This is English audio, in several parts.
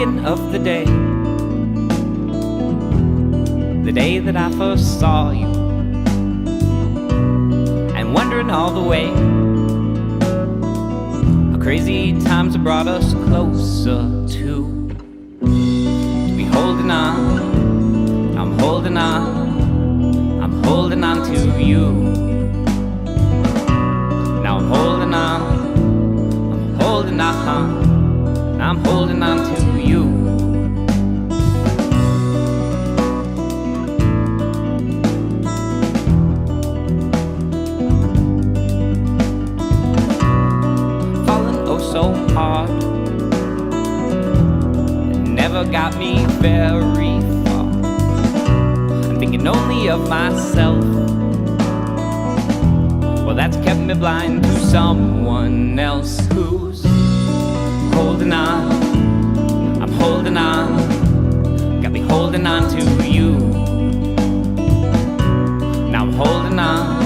thinking of the day that I first saw you, and wondering all the way how crazy times have brought us closer to be holding on. I'm holding on, I'm holding on to you. Now I'm holding on, I'm holding on, I'm holding on to you. So hard, it never got me very far. I'm thinking only of myself. Well, that's kept me blind to someone else who's holding on. I'm holding on, got me holding on to you. Now I'm holding on.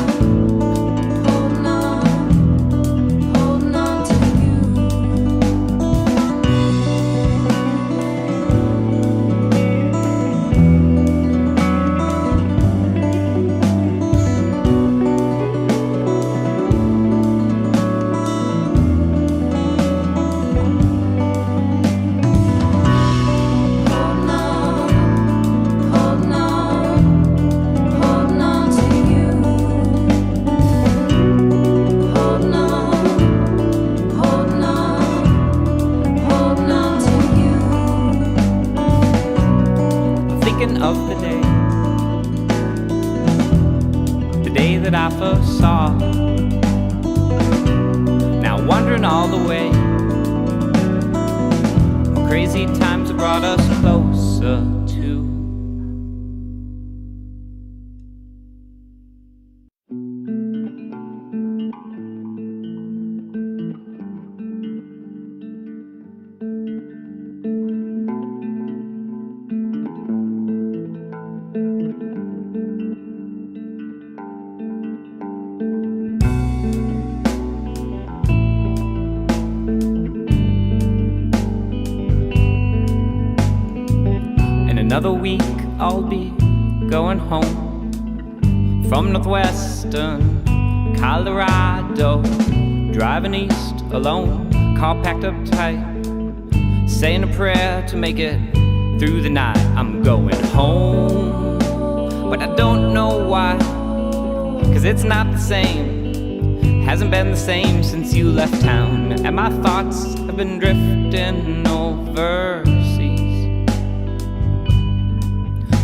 Of the day that I first saw, now wondering all the way how crazy times have brought us closer to. Another week I'll be going home from northwestern Colorado, driving east alone, car packed up tight, saying a prayer to make it through the night. I'm going home, but I don't know why, 'cause it's not the same, hasn't been the same since you left town, and my thoughts have been drifting overseas.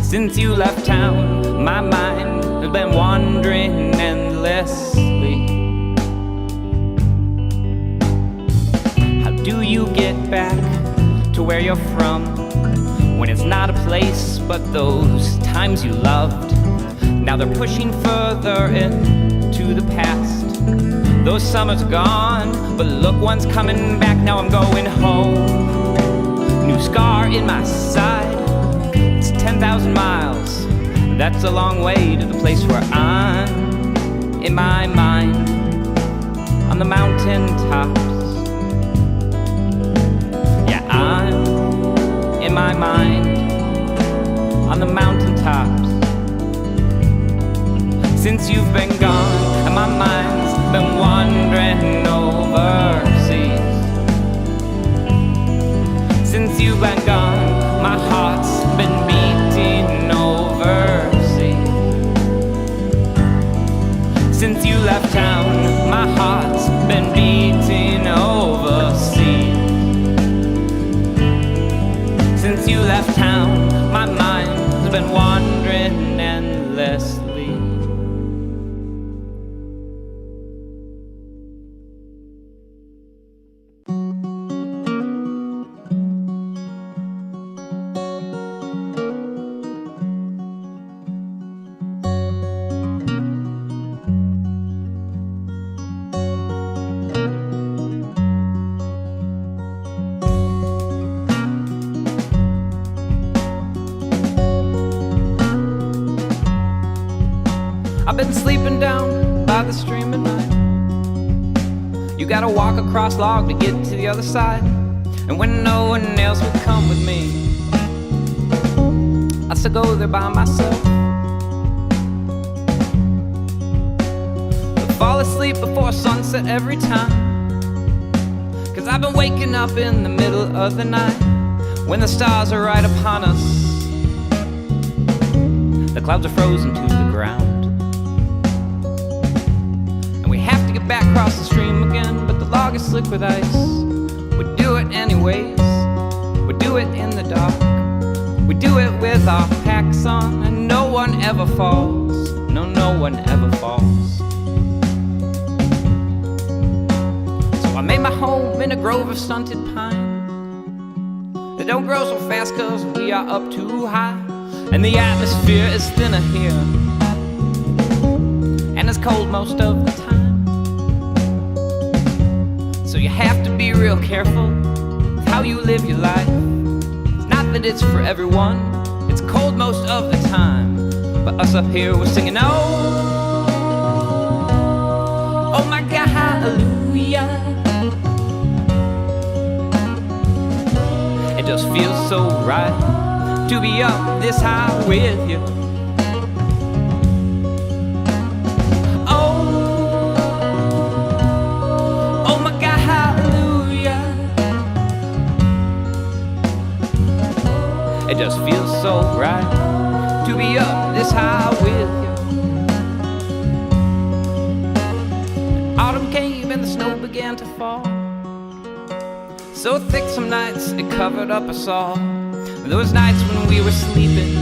Since you left town, my mind has been wandering endlessly. How do you get back to where you're from, when it's not a place but those times you loved? Now they're pushing further into the past. Those summers are gone, but look, one's coming back. Now I'm going home, new scar in my side. 10,000 miles, that's a long way to the place where I'm, in my mind, on the mountain tops. Yeah, I'm, in my mind, on the mountain tops. Since you've been gone, and my mind's been wandering overseas. Since you've been gone, my heart's been beating overseas. Since you left town, my heart's been beating overseas. Since you left town, my mind's been wandering endlessly. I've been sleeping down by the stream at night. You gotta walk across log to get to the other side. And when no one else would come with me, I used to go there by myself. I'd fall asleep before sunset every time, 'cause I've been waking up in the middle of the night, when the stars are right upon us. The clouds are frozen to the ground, and we have to get back across the stream again, but the log is slick with ice. We do it anyways, we do it in the dark, we do it with our packs on, and no one ever falls. No, no one ever falls. So I made my home in a grove of stunted pine. They don't grow so fast 'cause we are up too high, and the atmosphere is thinner here, and it's cold most of the time. So you have to be real careful with how you live your life. It's not that it's for everyone, it's cold most of the time, but us up here we're singing, oh, oh my God, hallelujah. It just feels so right to be up this high with you. It just feels so right to be up this high with you. Autumn came and the snow began to fall, so thick some nights it covered up us all. Those nights when we were sleeping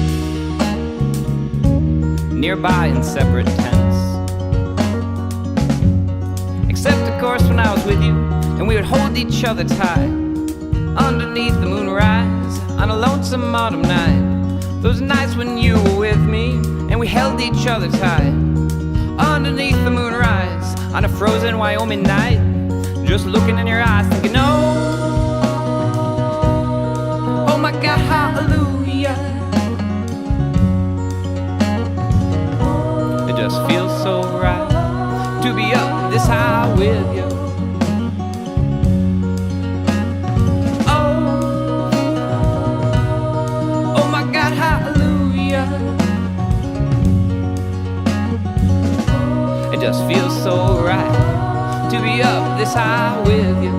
nearby in separate tents, except of course when I was with you, and we would hold each other tight underneath the moonrise on a lonesome autumn night. Those nights when you were with me and we held each other tight underneath the moonrise on a frozen Wyoming night, just looking in your eyes thinking, oh, oh my God, hallelujah. It just feels so right to be up this high with you. It just feels so right to be up this high with you.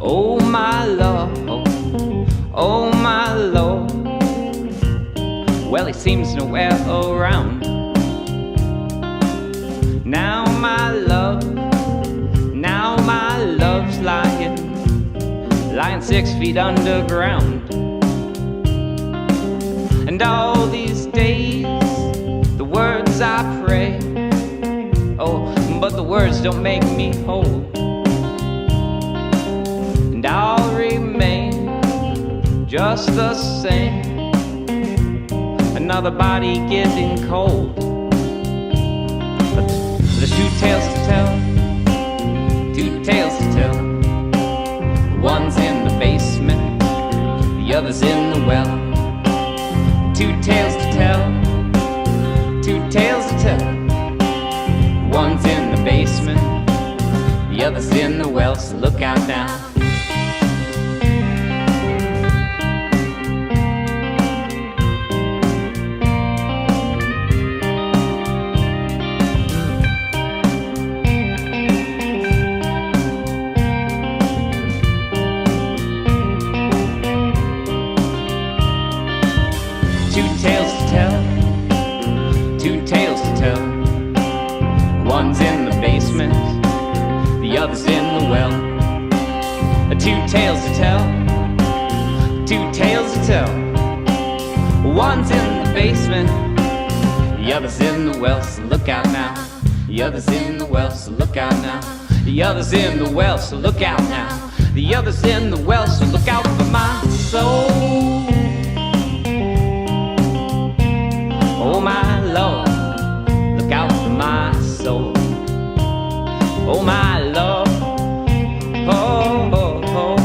Oh my Lord, oh my Lord, well he seems nowhere around. Now my love's lying 6 feet underground. And all these days, the words I pray, oh, but the words don't make me whole. And I'll remain just the same, another body getting cold. But there's two tales to tell, two tales to tell. One's in the basement, the other's in the well. Two tales to tell, two tales to tell. One's in the basement, the other's in the well, so look out now. Two tales to tell, two tales to tell. One's in the basement, the other's in the well. Two tales to tell, two tales to tell. One's in the basement, the other's in the well, so look out now. The other's in the well, so look out now. The other's in the well, so look out now. The other's in the well, so look out for my soul. Oh my Lord, look out for my soul. Oh my Lord, oh, oh, oh.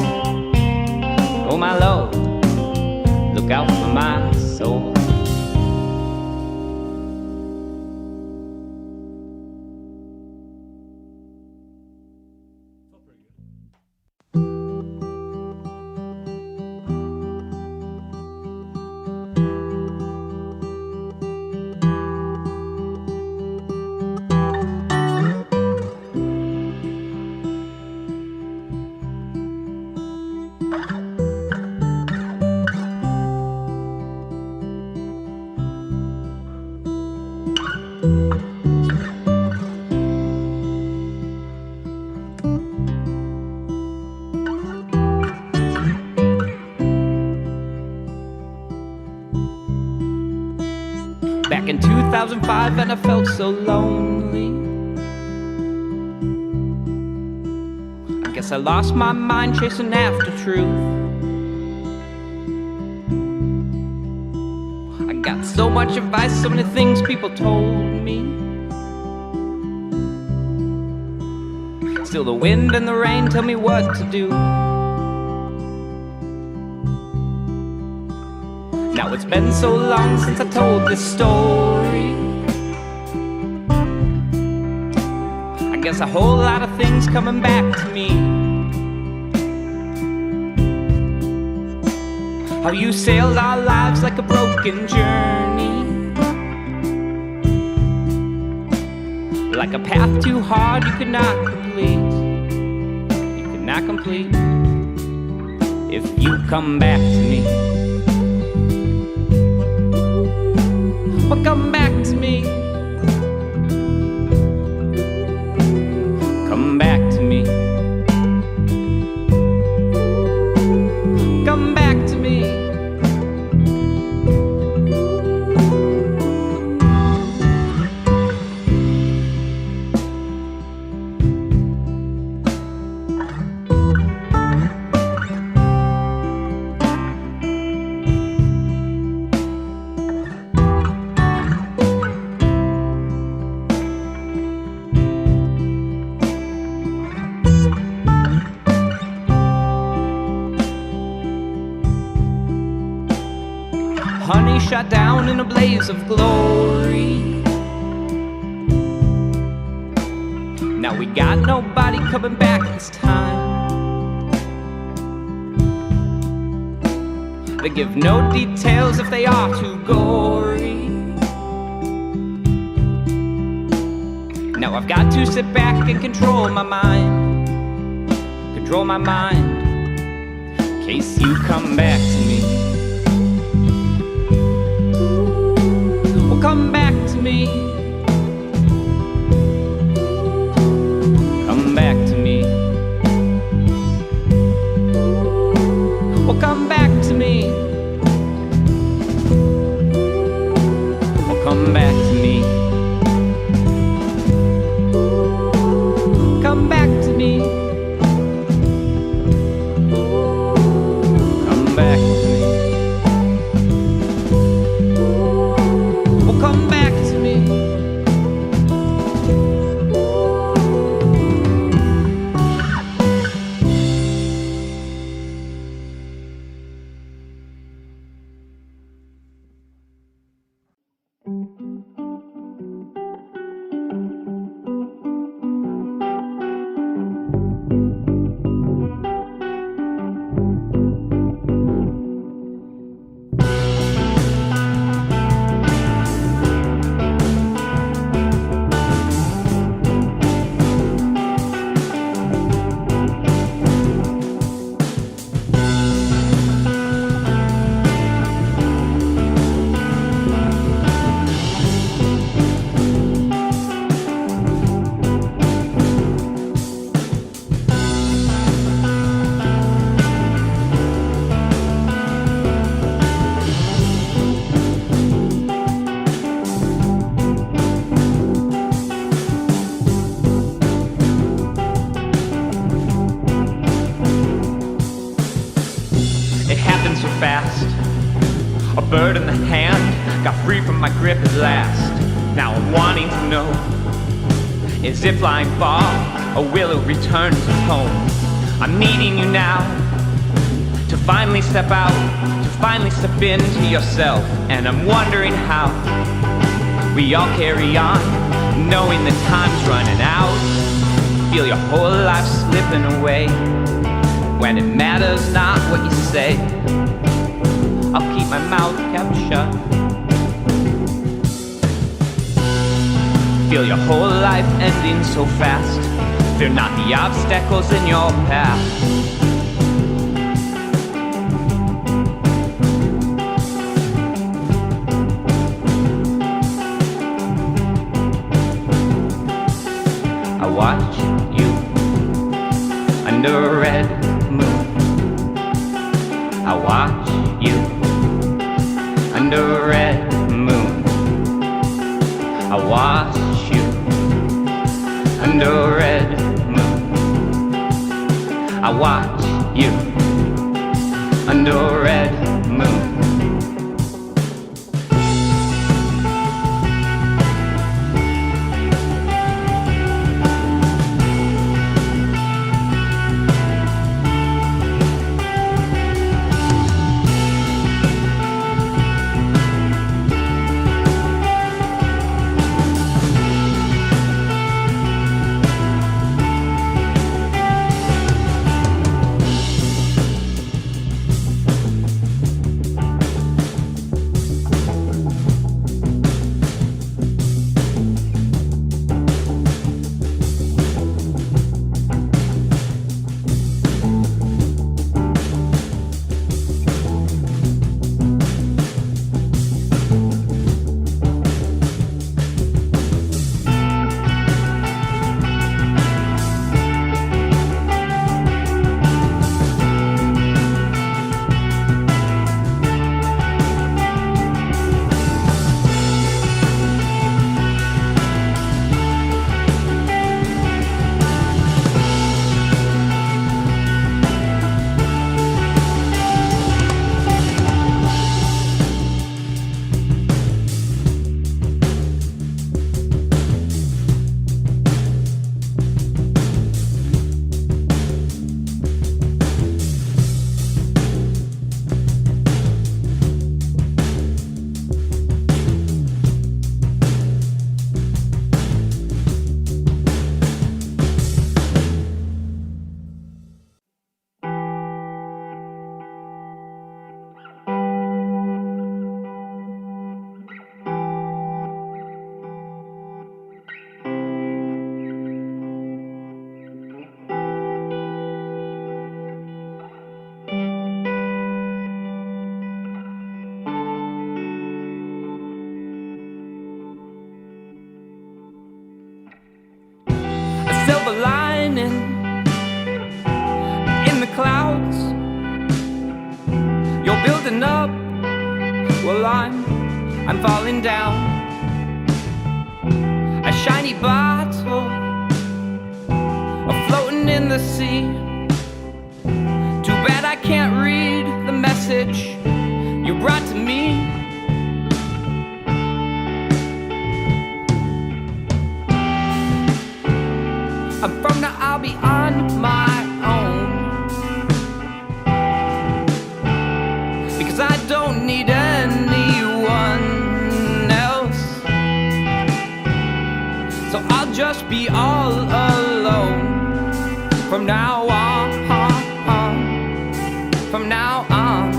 Oh my Lord, look out for my soul. Back in 2005 and I felt so lonely. I guess I lost my mind chasing after truth. I got so much advice, so many things people told me. Still the wind and the rain tell me what to do. Now it's been so long since I told this story. I guess a whole lot of things coming back to me. How you sailed our lives like a broken journey, like a path too hard you could not complete. You could not complete if you come back to me. Well, come back to me. Come back to me. Come back to me. Honey shot down in a blaze of glory. Now we got nobody coming back this time. They give no details if they are too gory. Now I've got to sit back and control my mind. Control my mind, in case you come back to me. Come back to me. Come back to me. Well, come back to me. Well, come back to me. Come back to me. Come back to me. Come back to me. fast. A bird in the hand, got free from my grip at last. Now I'm wanting to know, is it flying far, or will it return to home? I'm needing you now, to finally step out, to finally step into yourself. And I'm wondering how we all carry on, knowing the time's running out. Feel your whole life slipping away, when it matters not what you say. I'll keep my mouth kept shut. Feel your whole life ending so fast. Fear not the obstacles in your path. I watch you under a red moon. I watch you under a red moon. I watch you under a red moon. I watch you under a red moon. Silver lining in the clouds. You're building up, well I'm falling down. A shiny bottle, floating in the sea. Too bad I can't read the message you brought to me. From now I'll be on my own, because I don't need anyone else. So I'll just be all alone from now on, from now on.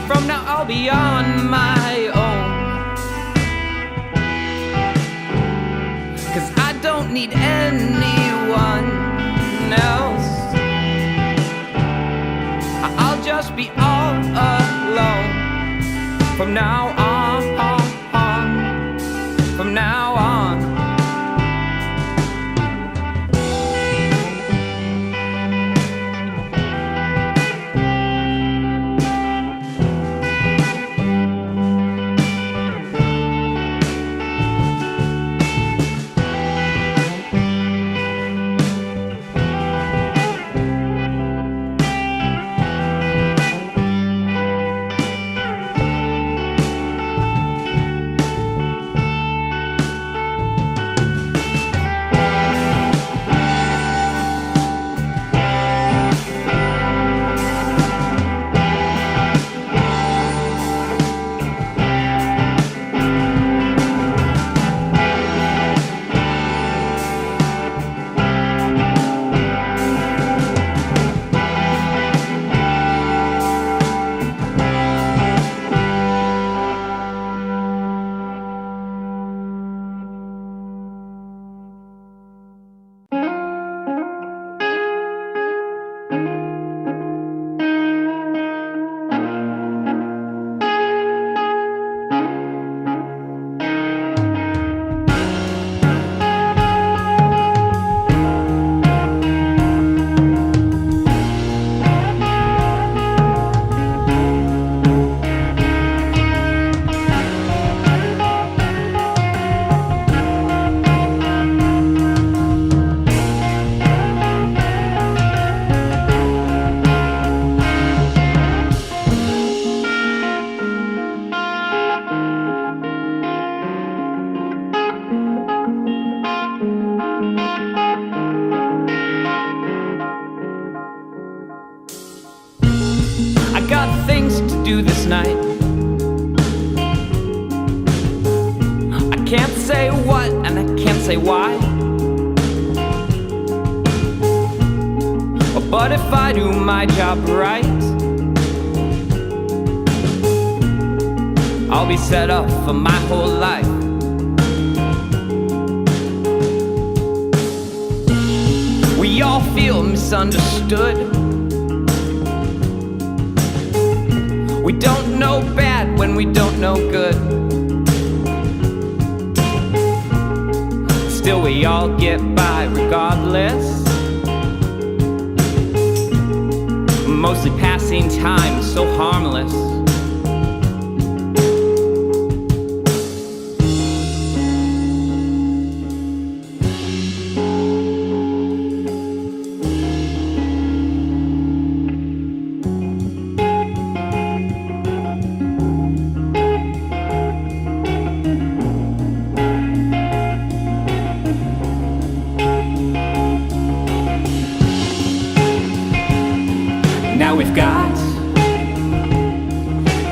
From now I'll be on my own, 'cause I don't need anyone else. must be all alone from now on, from now on. I got things to do this night. I can't say what and I can't say why. But if I do my job right, I'll be set up for my whole life. We all feel misunderstood. We don't know bad when we don't know good. Still we all get by regardless. Mostly passing time, so harmless. Now we've got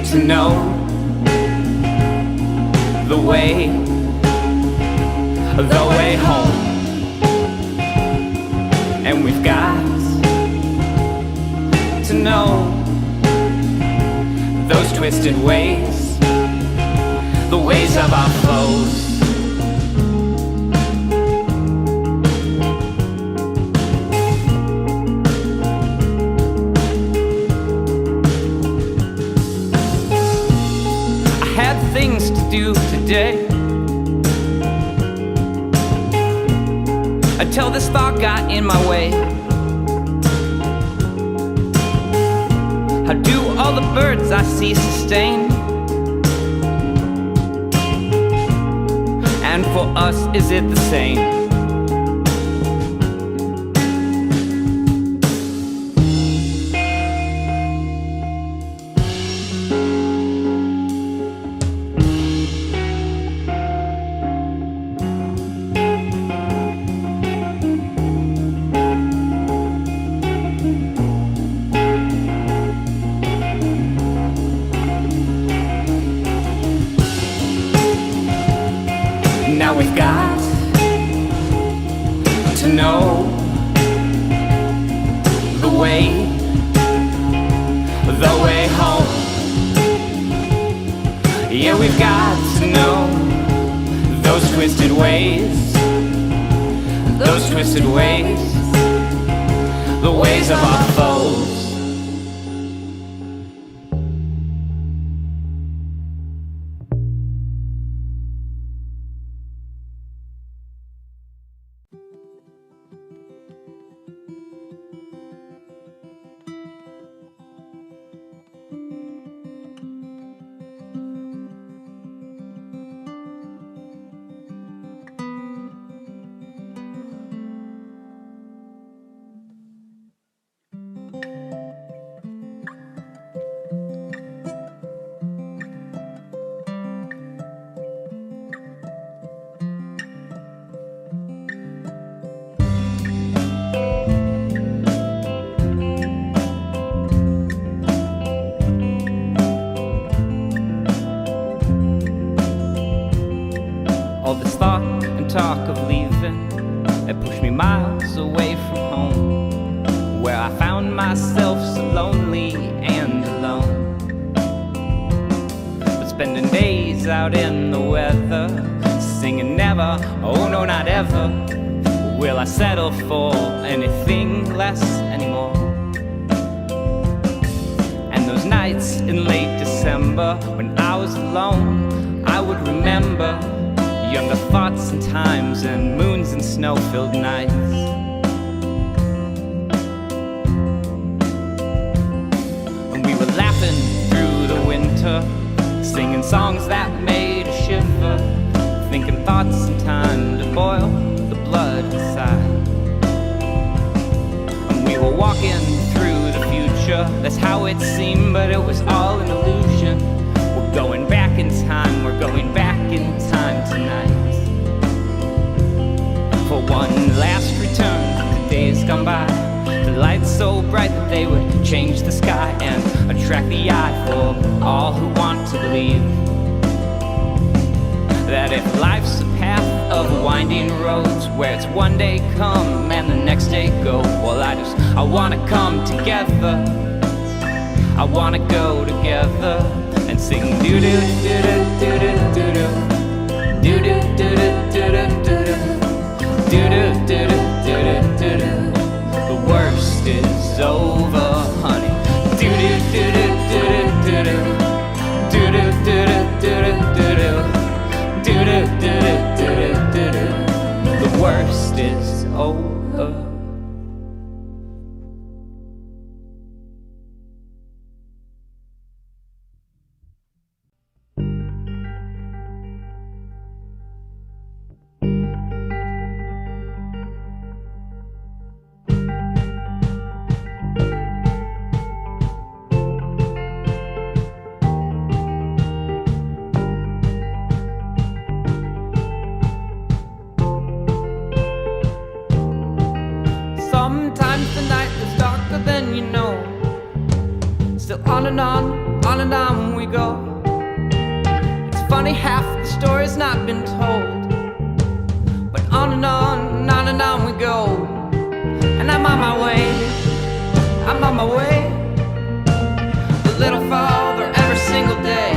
to know the way home. And we've got to know those twisted ways, the ways of our foes. Things to do today until this thought got in my way. How do all the birds I see sustain? And for us, is it the same? Now we've got to know the way home. Yeah, we've got to know those twisted ways, the ways of our foes. miles away from home, where I found myself so lonely and alone. But spending days out in the weather, singing never, oh no not ever, will I settle for anything less anymore. And those nights in late December, when I was alone, I would remember younger thoughts and times and moons and snow-filled nights. And we were laughing through the winter, singing songs that made us shiver, thinking thoughts and time to boil the blood inside. And we were walking through the future, that's how it seemed, but it was all an illusion. We're going back in time, we're going back in time tonight. For one last return to the days gone by, the lights so bright that they would change the sky and attract the eye for all who want to believe that if life's a path of winding roads, where it's one day come and the next day go, well I wanna come together, I wanna go together and sing doo doo doo doo doo doo doo doo doo doo doo doo doo doo doo doo doo doo. The worst is over, honey. Doo doo doo doo doo doo doo doo doo doo doo doo doo doo doo. The worst is over. Sometimes the night is darker than you know. Still on and on we go. It's funny, half the story's not been told, but on and on we go. And I'm on my way, I'm on my way, a little farther every single day.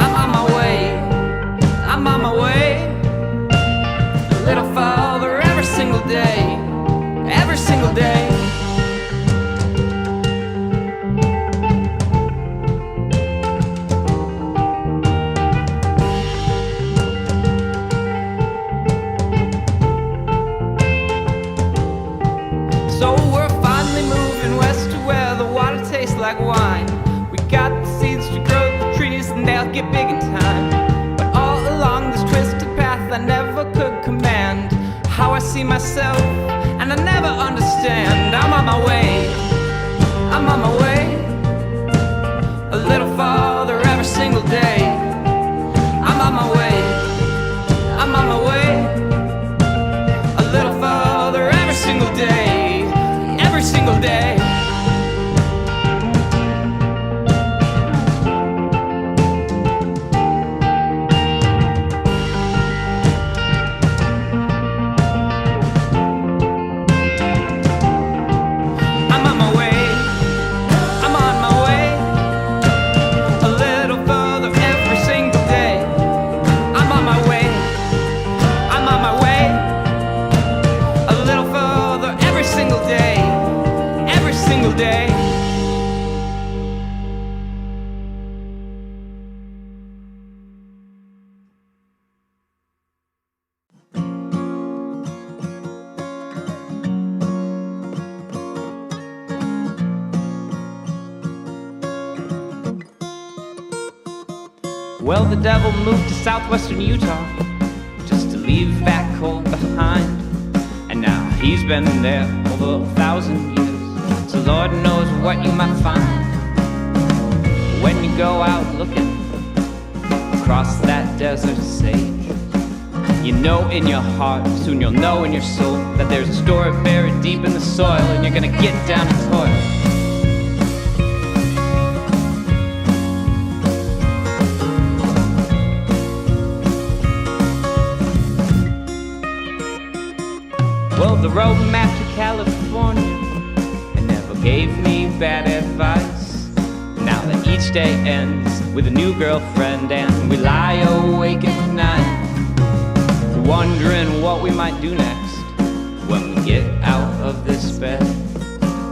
I'm on my way, I'm on my way, a little farther every single day. Every single day. So we're finally moving west to where the water tastes like wine. We got the seeds to grow the trees and they'll get big in time. But all along this twisted path I never could command how I see myself, and I never understand. I'm on my way, I'm on my way, a little farther every single day. I'm on my way, I'm on my way, a little farther every single day, every single day. Well, the devil moved to southwestern Utah just to leave back cold behind. And now he's been there over 1,000 years, so Lord knows what you might find when you go out looking across that desert sage. You know in your heart, soon you'll know in your soul, that there's a story buried deep in the soil, and you're gonna get down and toil. Well, the road map to California, it never gave me bad advice. Now that each day ends with a new girlfriend and we lie awake at night, wondering what we might do next when we get out of this bed.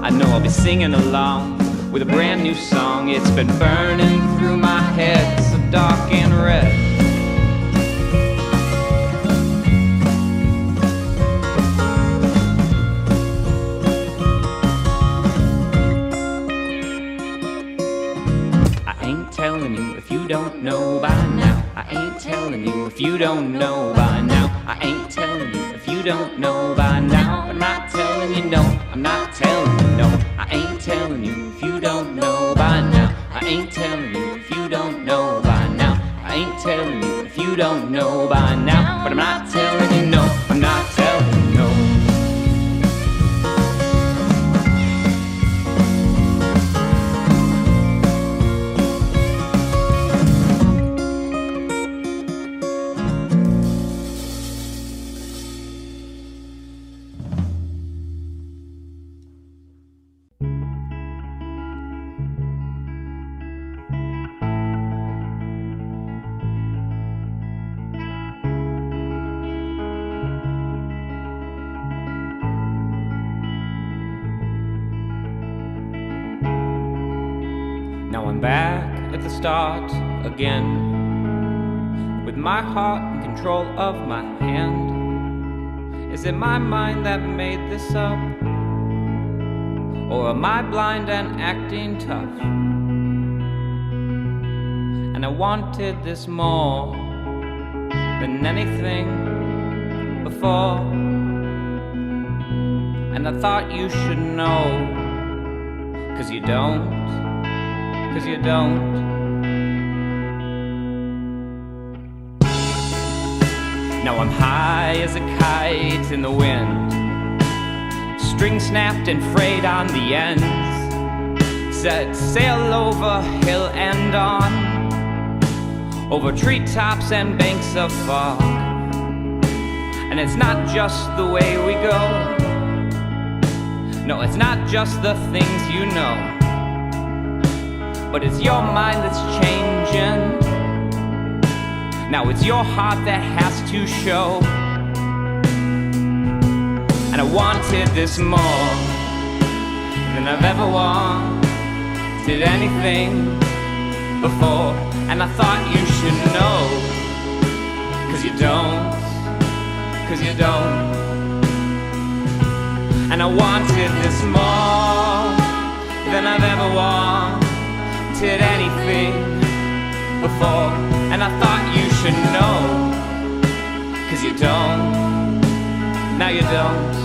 I know I'll be singing along with a brand new song. It's been burning through my head, so dark and red. I ain't telling you if you don't know by now. I ain't telling you if you don't know by now. I ain't telling you if you don't know by now. I'm not telling you no, I'm not telling you no. I ain't telling you if you don't know by now. I ain't telling you if you don't know by now. I ain't telling you if you don't know by now. But I'm not telling you no, I'm not telling you no. Now I'm back at the start again, with my heart in control of my hand. Is it my mind that made this up? Or am I blind and acting tough? And I wanted this more than anything before, and I thought you should know, 'cause you don't. 'Cause you don't. Now I'm high as a kite in the wind, string snapped and frayed on the ends, set sail over hill and on, over treetops and banks of fog. And it's not just the way we go, no, it's not just the things you know, but it's your mind that's changing. Now it's your heart that has to show. And I wanted this more than I've ever wanted anything before. And I thought you should know, 'cause you don't, 'cause you don't. And I wanted this more than I've ever wanted anything before. And I thought you should know, 'cause you don't, now you don't.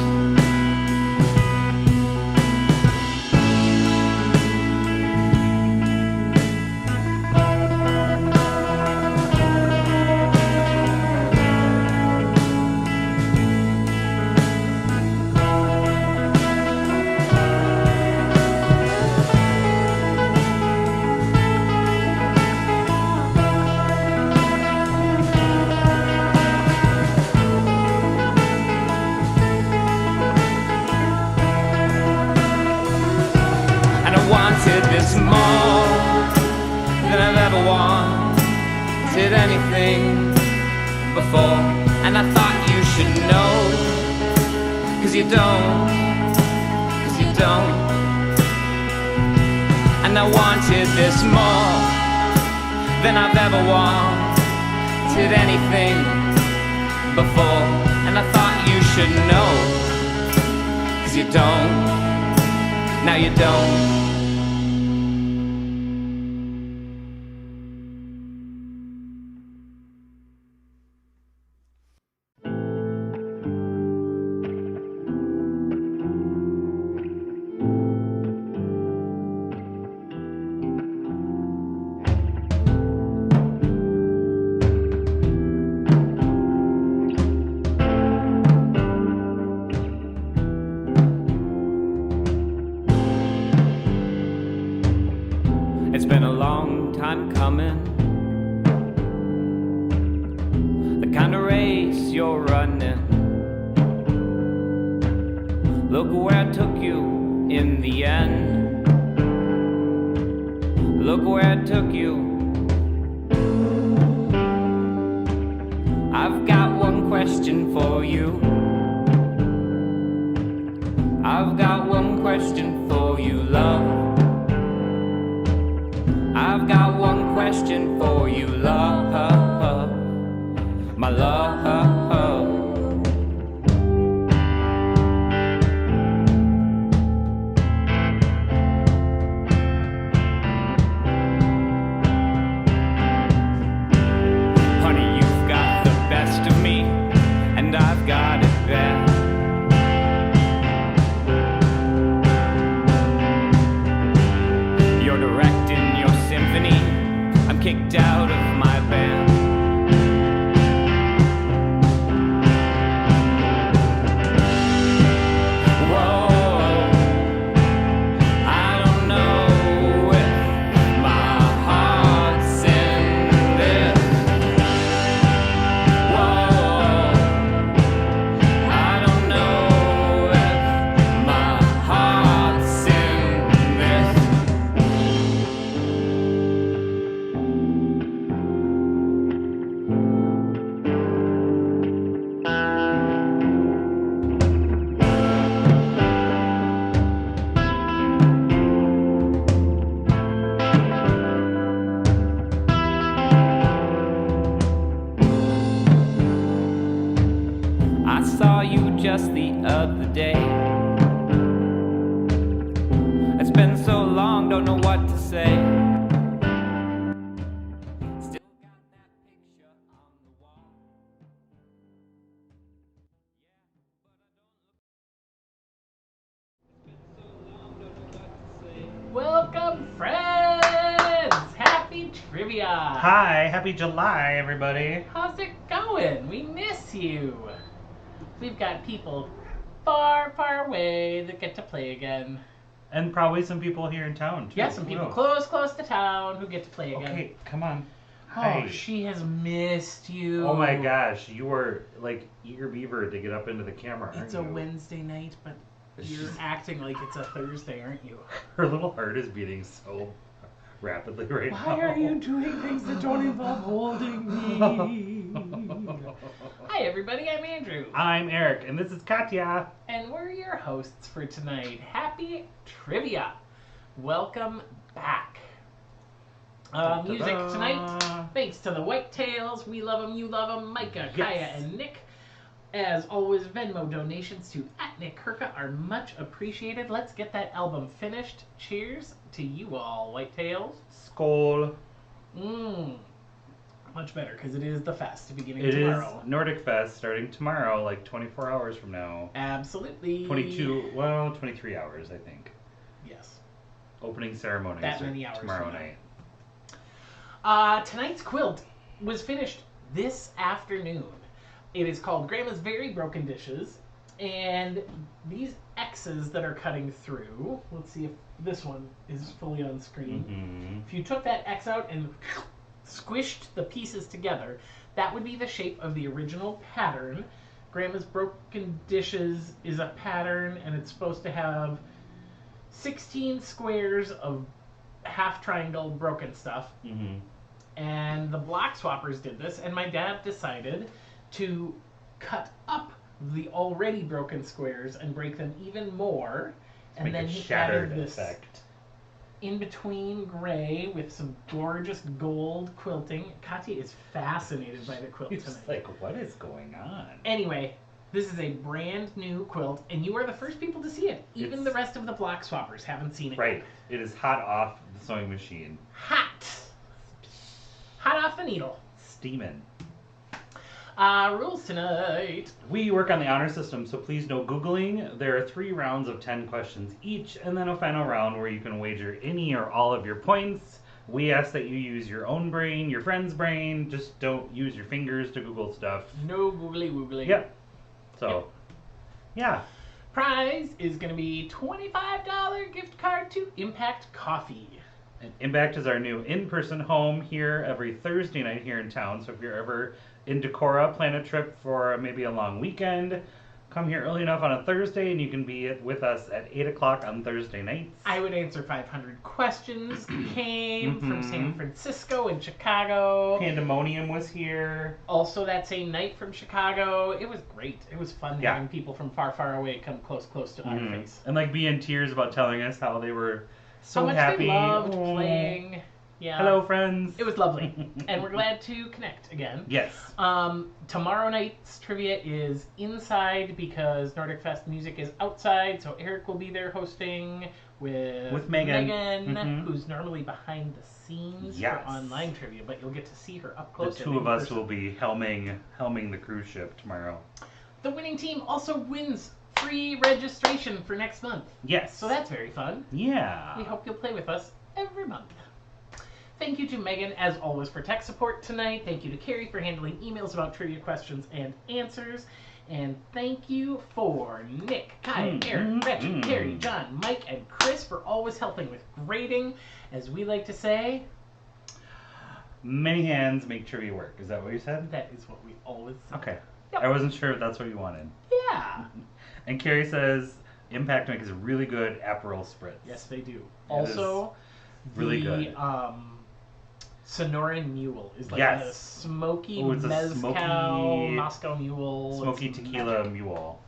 This more than I've ever wanted anything before. And I thought you should know, 'cause you don't, 'cause you don't. And I wanted this more than I've ever wanted anything before. And I thought you should know, 'cause you don't, now you don't. It's been a long time coming, the kind of race you're running. Look where I took you in the end. Look where I took you. I've got one question for you. I've got one question for you, love. I've got one question for you, love. My love. Honey, you've got the best of me, and I've got it bad. You're directing your symphony, I'm kicked out of my band. I saw you just the other day. It's been so long, don't know what to say. Still got that picture on the wall. Welcome, friends! Happy Trivia! Hi, happy July, everybody. How's it going? We miss you. We've got people far, far away that get to play again. And probably some people here in town, too. Yeah, some people close to town who get to play again. Okay, come on. Oh, Hi. she has missed you. Oh my gosh, you were like eager beaver to get up into the camera, aren't It's you? a Wednesday night, but you're acting like it's a Thursday, aren't you? Her little heart is beating so rapidly right now. Why are you doing things that don't involve holding me? Hi, everybody. I'm Andrew. I'm Eric, and this is Katya. And we're your hosts for tonight. Happy Trivia. Welcome back. Music tonight, thanks to the Whitetails. We love them, you love them. Micah, Yes. Kaya, and Nick. As always, Venmo donations to @NickKirka are much appreciated. Let's get that album finished. Cheers to you all, Whitetails. Skål. Much better, because it is the fest beginning It tomorrow. is Nordic Fest starting tomorrow, like 24 hours from now. Absolutely. 23 hours, I think. Yes. Opening ceremonies That many hours tomorrow from now. night. Tonight's quilt was finished this afternoon. It is called Grandma's Very Broken Dishes, and these X's that are cutting through, let's see if this one is fully on screen. Mm-hmm. If you took that X out and squished the pieces together, that would be the shape of the original pattern. Grandma's Broken Dishes is a pattern, and it's supposed to have 16 squares of half triangle broken stuff. Mm-hmm. And the block swappers did this, and my dad decided to cut up the already broken squares and break them even more. And Make then a he shattered added this effect. in-between gray with some gorgeous gold quilting. Katya is fascinated by the quilt It's tonight. like, what is going on? Anyway, this is a brand new quilt, and you are the first people to see it. Even the rest of the block swappers haven't seen it Right. yet. It is hot off the sewing machine. Hot! Hot off the needle. Steaming. Rules tonight. We work on the honor system, so please no Googling. There are 3 rounds of 10 questions each, and then a final round where you can wager any or all of your points. We ask that you use your own brain, your friend's brain. Just don't use your fingers to Google stuff. No googly woogly. Yep. So, yeah. Prize is going to be $25 gift card to Impact Coffee. And Impact is our new in-person home here every Thursday night here in town. So if you're ever in Decorah, plan a trip for maybe a long weekend, come here early enough on a Thursday, and you can be with us at 8 o'clock on Thursday nights. I would answer 500 questions. Came from San Francisco and Chicago. Pandemonium was here. Also that same night from Chicago. It was great. It was fun Yeah. having people from far, far away come close to our face. And like be in tears about telling us how they were so How much happy. they loved Oh. playing. Yeah. Hello, friends. It was lovely. And we're glad to connect again. Yes. Tomorrow night's trivia is inside because Nordic Fest music is outside, so Eric will be there hosting with Megan. who's normally behind the scenes Yes. for online trivia, but you'll get to see her up close. The two of us will be helming the cruise ship tomorrow. The winning team also wins free registration for next month. Yes. So that's very fun. Yeah. We hope you'll play with us every month. Thank you to Megan, as always, for tech support tonight. Thank you to Carrie for handling emails about trivia questions and answers. And thank you for Nick, Kai, Eric, Gretchen, Carrie, John, Mike, and Chris for always helping with grading. As we like to say, many hands make trivia work. Is that what you said? that is what we always say. Okay. Yep. I wasn't sure if that's what you wanted. Yeah. And Carrie says Impact makes a really good Aperol spritz. Yes, they do. It Also, really the good. Sonoran Mule is like Yes. a smoky Ooh, it's a mezcal smoky- Moscow Mule. Smoky It's tequila magic. mule.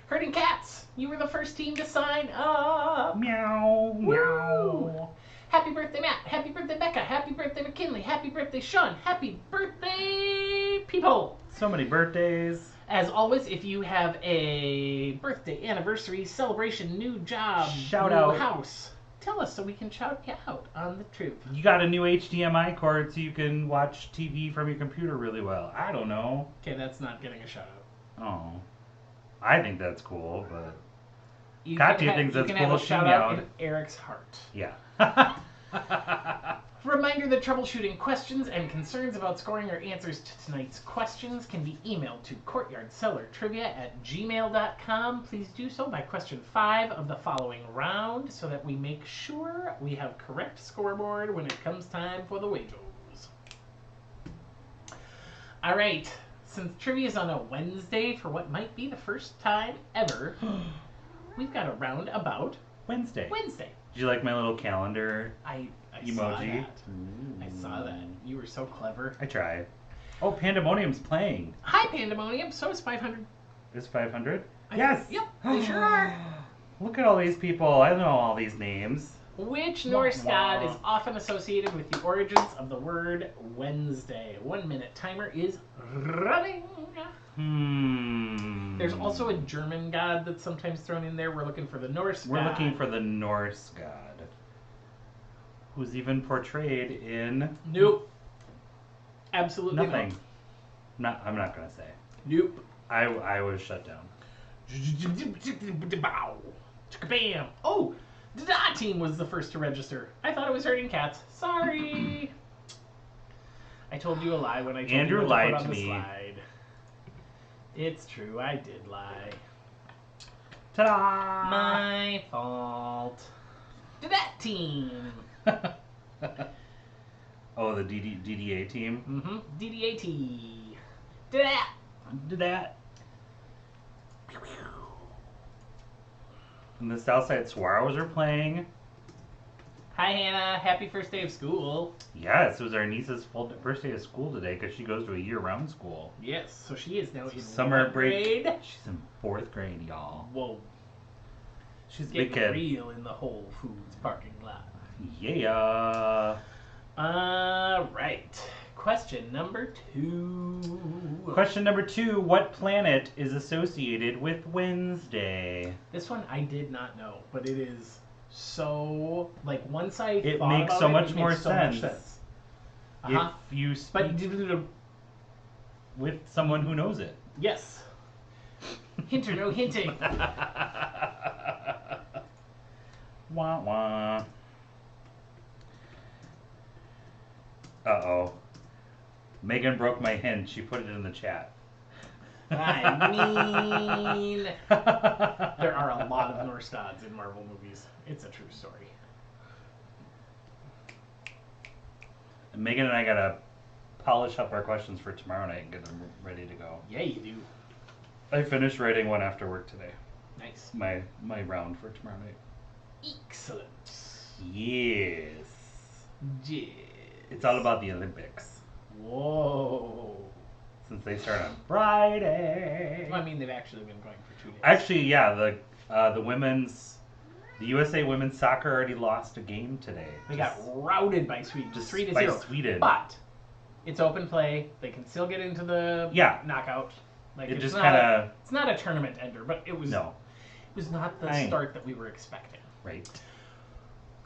Herding Cats, you were the first team to sign up. Meow. Woo! Meow. Happy birthday, Matt. Happy birthday, Becca. Happy birthday, McKinley. Happy birthday, Sean. Happy birthday, people. So many birthdays. As always, if you have a birthday, anniversary, celebration, new job, Shout new out. house, tell us so we can shout you out on the trip. You got a new HDMI cord so you can watch TV from your computer really well. I don't know. Okay, that's not getting a shout out. Oh. I think that's cool, but You Katya can thinks you that's can have cool. a She shout out meowed. in Eric's heart. yeah. Reminder that troubleshooting questions and concerns about scoring or answers to tonight's questions can be emailed to courtyardcellartrivia@gmail.com. Please do so by question 5 of the following round so that we make sure we have correct scoreboard when it comes time for the wagers. All right, since trivia is on a Wednesday for what might be the first time ever, we've got a round about Wednesday. Wednesday. Did you like my little calendar I saw emoji? that. I saw that. You were so clever. I try. Oh, Pandemonium's playing. Hi, Pandemonium. So is 500. Is 500? I- Yes! Yep, they sure are. Look at all these people. I know all these names. Which Norse god is often associated with the origins of the word Wednesday? 1 minute timer is running. There's also a German god that's sometimes thrown in there. We're looking for the Norse god. We're looking for the Norse god. Who's even portrayed in Nope. Absolutely nothing. I'm not gonna say. Nope. I was shut down. Bam! Oh, the Da team was the first to register. I thought it was Herding Cats. Sorry. I told you a lie when I told Andrew you what lied to put to on the me. slide. It's true, I did lie. Ta-da! My fault. To that team. Oh, the DDA team. Mm-hmm. DDAT. To that. Did that. And the Southside Swarrows are playing. Hi, Hannah. Happy first day of school. Yes, it was our niece's first day of school today because she goes to a year-round school. Yes, so she is now in Summer what break. grade? She's in 4th grade, y'all. Whoa. She's a big Getting kid. real in the Whole Foods parking lot. Yeah. Right. Question number 2. Question number 2. What planet is associated with Wednesday? This one I did not know, but it is so, like, once I It thought makes about so it, much it more makes so much sense. sense. If you speak But, with someone who knows it. yes. Hint or no hinting. Wah wah. Uh-oh. Megan broke my hint. She put it in the chat. I mean, there are a lot of Norse gods in Marvel movies. It's a true story. And Megan and I gotta polish up our questions for tomorrow night and get them ready to go. Yeah, you do. I finished writing one after work today. Nice. My round for tomorrow night. Excellent. Yes. Yeah. It's all about the Olympics. Whoa. Since they start on Friday. Well, I mean, they've actually been going for 2 days. Actually, yeah, the USA women's soccer already lost a game today. They got routed by Sweden, Just 3-0. by Sweden. But it's open play. They can still get into the knockout. Like It it's just not kind of it's not a tournament ender, but it was no, it was not the start that we were expecting. right?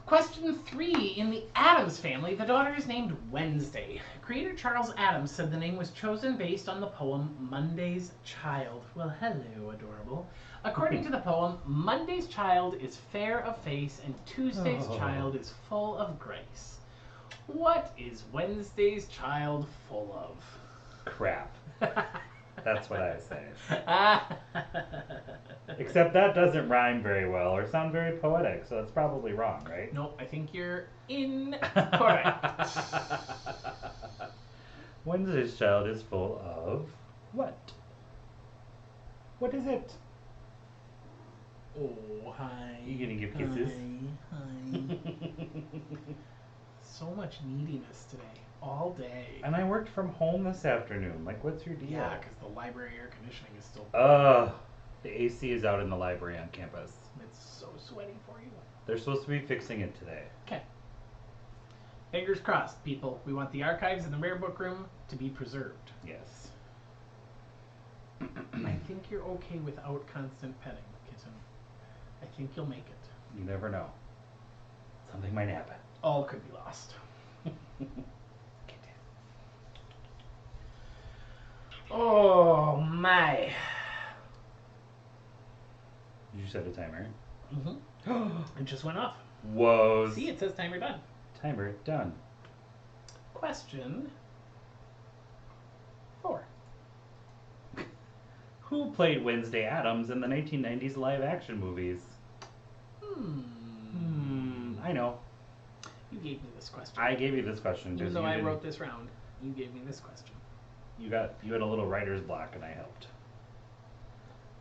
Question 3. In the Addams family, the daughter is named Wednesday. Creator Charles Addams said the name was chosen based on the poem Monday's Child. Well, hello, adorable. According to the poem, Monday's child is fair of face and Tuesday's child is full of grace. What is Wednesday's child full of? Crap. That's what I say. Except that doesn't rhyme very well or sound very poetic, so it's probably wrong, right? No, I think you're incorrect. Wednesday's child is full of what? What is it? Oh, hi. You gonna give kisses? Hi. So much neediness today. All day. And I worked from home this afternoon. Like, what's your deal? Yeah, because the library air conditioning is still... The AC is out in the library on campus. It's so sweaty for you. They're supposed to be fixing it today. Okay. Fingers crossed, people. We want the archives in the rare book room to be preserved. Yes. I think you're okay without constant petting, kitten. I think you'll make it. You never know. Something might happen. All could be lost. Oh my. Did you set a timer? It just went off. Whoa. See, it says timer done. Timer done. Question 4. Who played Wednesday Addams in the 1990s live action movies? I know. You gave me this question. I gave you this question. Even though I wrote this round, you gave me this question. You had a little writer's block and I helped.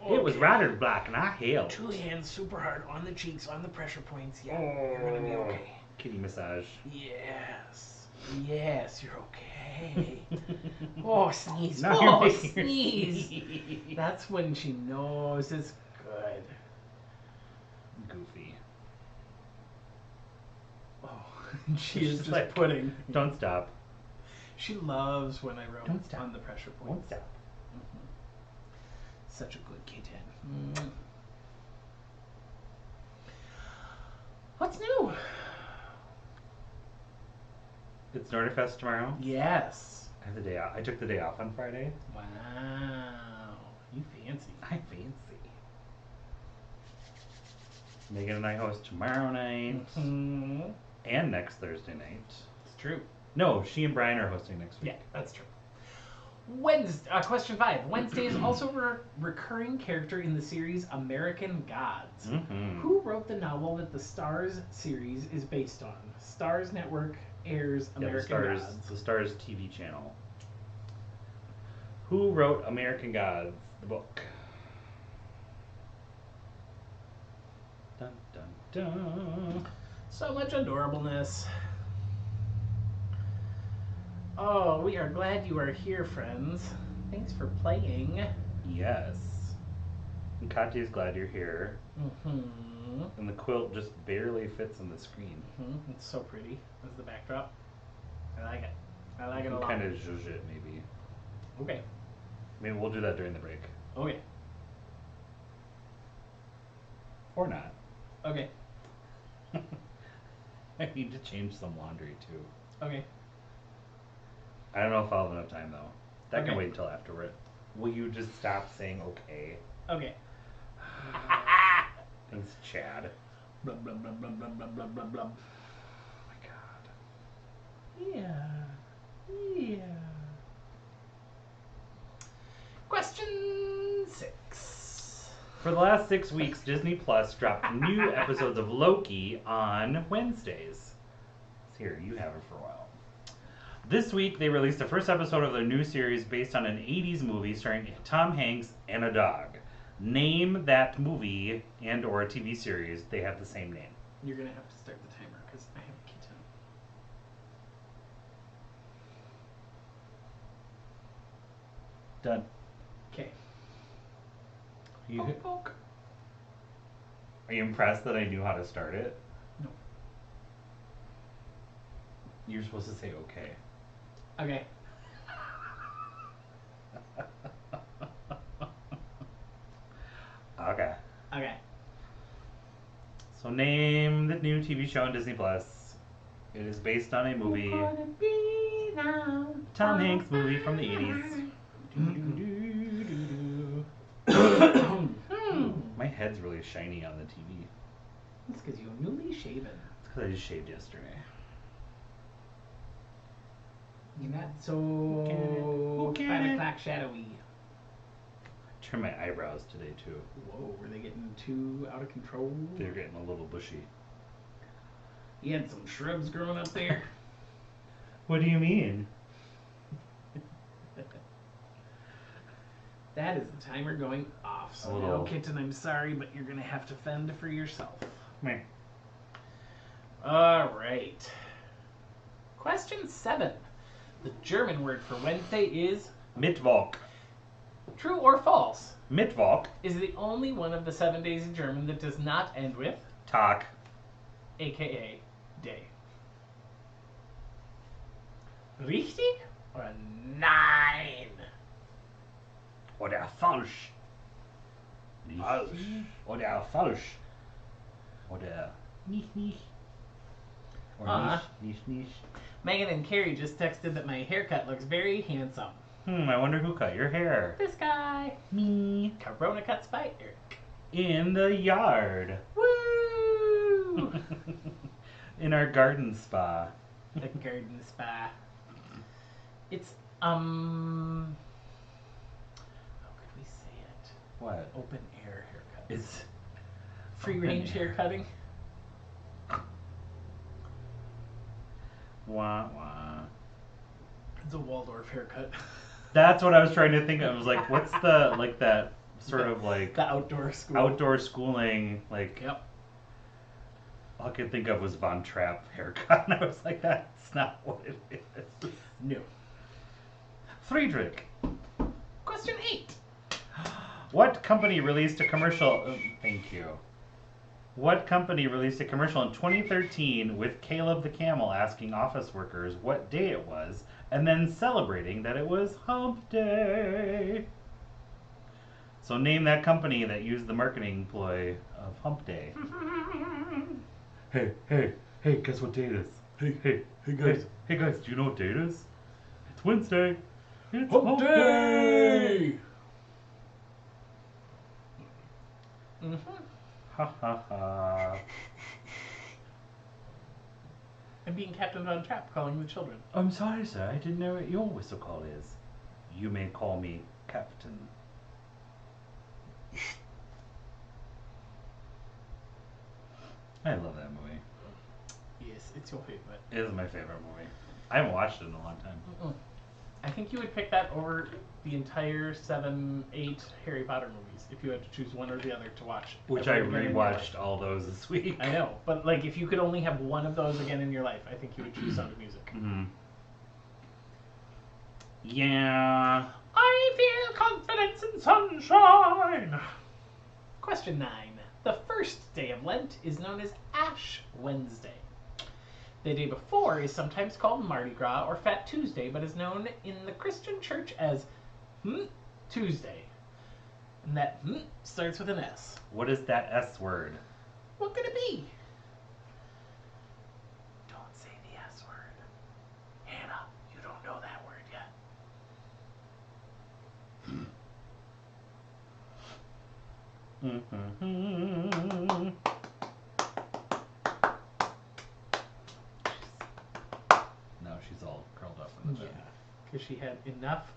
Okay. It was writer's block and I helped. 2 hands super hard on the cheeks, on the pressure points. Yeah, you're gonna be okay. Kitty massage. Yes. Yes, you're okay. Oh, sneeze. Now you're Oh, making her sneeze. sneeze. That's when she knows it's good. Goofy. Oh, she She's is just like, pudding. Don't stop. She loves when I wrote Don't stop. on the pressure points. Won't stop. Such a good kitten. What's new? It's Nordfest tomorrow. Yes. I have the day off. I took the day off on Friday. Wow. You fancy. I fancy. Megan and I host tomorrow night and next Thursday night. It's true. No, she and Brian are hosting next week. Yeah, that's true. Question 5. Wednesday is also a recurring character in the series American Gods. Who wrote the novel that the Stars series is based on? Stars Network airs American Gods. The Stars TV channel. Who wrote American Gods, the book? Dun dun dun. So much adorableness. Oh, we are glad you are here, friends. Thanks for playing. Yes. And Katya's glad you're here. And the quilt just barely fits on the screen. It's so pretty as the backdrop. I like it. I like it a lot. Kind of zhuzh it, maybe. Okay. Maybe we'll do that during the break. Okay. Or not. Okay. I need to change some laundry too. Okay. I don't know if I'll have enough time though. That can Okay. wait until afterward. Will you just stop saying okay? Okay. Thanks, Chad. Blub, blub, blub, blub, blub, blub, blub, blub, blub. Oh my god. Yeah. Yeah. Question 6. For the last 6 weeks, Disney Plus dropped new episodes of Loki on Wednesdays. Here, you have it for a while. This week, they released the first episode of their new series based on an 80s movie starring Tom Hanks and a dog. Name that movie and or a TV series. They have the same name. You're going to have to start the timer because I have a kitten. Done. Okay. You, Poke, poke. are you impressed that I knew how to start it? No. You're supposed to say okay. Okay. Okay. Okay. So name the new TV show on Disney Plus. It is based on a movie, Who could it be now? Tom Hanks movie from the 80s. My head's really shiny on the TV. It's because you're newly shaven. It's because I just shaved yesterday. You're not so Who can 5 it? o'clock shadowy. Trim my eyebrows today too. Whoa, were they getting too out of control? They're getting a little bushy. You had some shrubs growing up there. What do you mean? That is the timer going off. So A little- now, Kitten, I'm sorry, but you're gonna have to fend for yourself. Meh. All right. Question 7. The German word for Wednesday is Mittwoch. true or false. Mittwoch. Is the only one of the 7 days in German that does not end with Tag. aka day. Richtig or nein? Oder falsch. Nicht. Falsch. Oder falsch. Oder nicht. Or Ah. nicht. Megan and Carrie just texted that my haircut looks very handsome. I wonder who cut your hair. This guy. Me. Corona cuts by Eric. In the yard. Woo! In our garden spa. The garden spa. It's how could we say it? What? Open air haircut. It's Free open range air. hair cutting. Wah wah. It's a Waldorf haircut. That's what I was trying to think of. I was like, what's the like that sort of like The outdoor school. outdoor schooling like Yep. all I could think of was Von Trapp haircut, and I was like, that's not what it is. No. Friedrich. Question 8. What company released a commercial? Thank you. What company released a commercial in 2013 with Caleb the Camel asking office workers what day it was, and then celebrating that it was Hump Day? So name that company that used the marketing ploy of Hump Day. Hey, guess what day it is? Hey guys, do you know what day it is? It's Wednesday. It's Hump Day! Mm-hmm. Ha ha ha. And being Captain Von Trapp calling the children. I'm sorry, sir. I didn't know what your whistle call is. You may call me Captain. I love that movie. Yes, it's your favorite. It is my favorite movie. I haven't watched it in a long time. Mm-mm. I think you would pick that over the entire 7, 8 Harry Potter movies if you had to choose one or the other to watch. Which I ever again in your life. rewatched all those this week. I know, but like if you could only have one of those again in your life, I think you would choose Sound of Music. Mm-hmm. Yeah. I feel confidence in sunshine. Question 9. The first day of Lent is known as Ash Wednesday. The day before is sometimes called Mardi Gras or Fat Tuesday, but is known in the Christian church as Tuesday. And that starts with an S. What is that S word? What could it be? Don't say the S word. Hannah, you don't know that word yet. Now she's all curled up in the Yeah, bed. because she had enough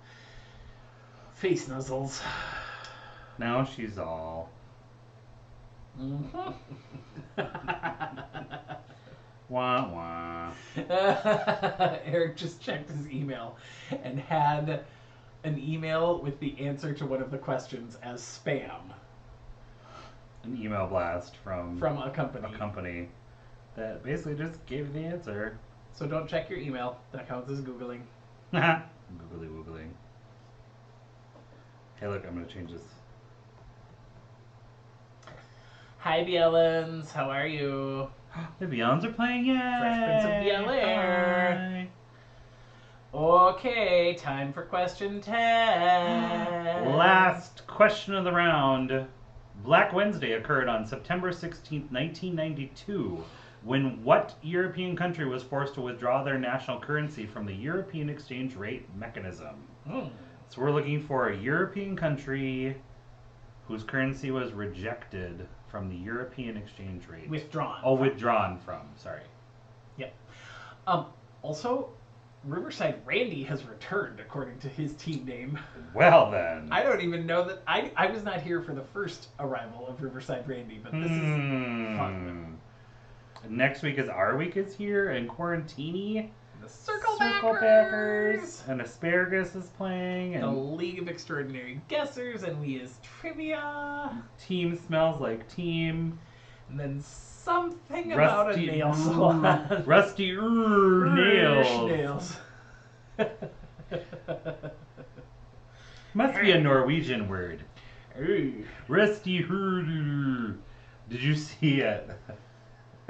face nuzzles. Now she's all. Mm-hmm. Wah wah. Eric just checked his email and had an email with the answer to one of the questions as spam. An email blast from a company. A company that basically just gave you the answer. So don't check your email. That counts as Googling. Googly woogling. Hey, look, I'm going to change this. Hi, Bielans. How are you? The Beyonds are playing, yay! Fresh Prince of Bel-Air. Okay, time for question 10. Last question of the round. Black Wednesday occurred on September 16th, 1992, when what European country was forced to withdraw their national currency from the European exchange rate mechanism? So we're looking for a European country whose currency was rejected from the European exchange rate. Withdrawn. Oh, withdrawn from, sorry. Yep. Also, Riverside Randy has returned, according to his team name. Well then. I don't even know that... I was not here for the first arrival of Riverside Randy, but this is fun. Next week is Our Week is here, and Quarantini. The Circlebackers. And Asparagus is playing. And the League of Extraordinary Guessers, and we is Trivia. Team Smells Like Team. And then something about a nail salon. Rusty Nails. Must be a Norwegian word. Rusty Did you see at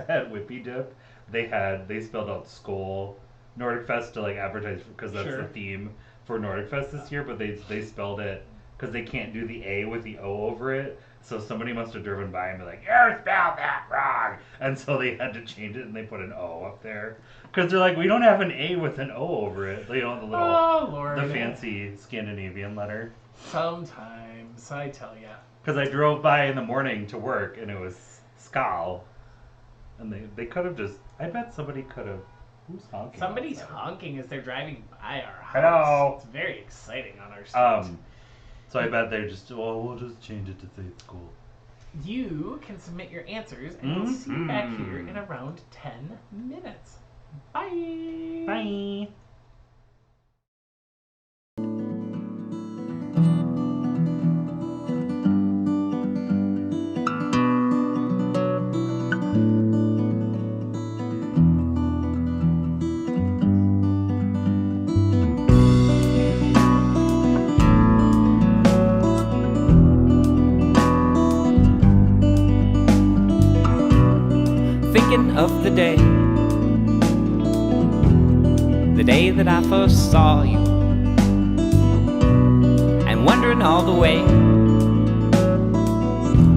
Whippy Dip? They spelled out Skull Nordic Fest to like advertise because that's the theme for Nordic Fest this year, but they spelled it because they can't do the A with the O over it. So somebody must have driven by and be like, "You spelled that wrong," and so they had to change it and they put an O up there because they're like, "We don't have an A with an O over it." You know, the little, the fancy Scandinavian letter. Sometimes I tell ya. Because I drove by in the morning to work and it was Skal, and they could have just. I bet somebody could have. Who's honking? Somebody's honking as they're driving by our house. Hello. It's very exciting on our street. So I bet they're just, we'll just change it to say it's cool. You can submit your answers, and we'll see you back here in around 10 minutes. Bye. Bye. Thinking of the day that I first saw you, and wondering all the way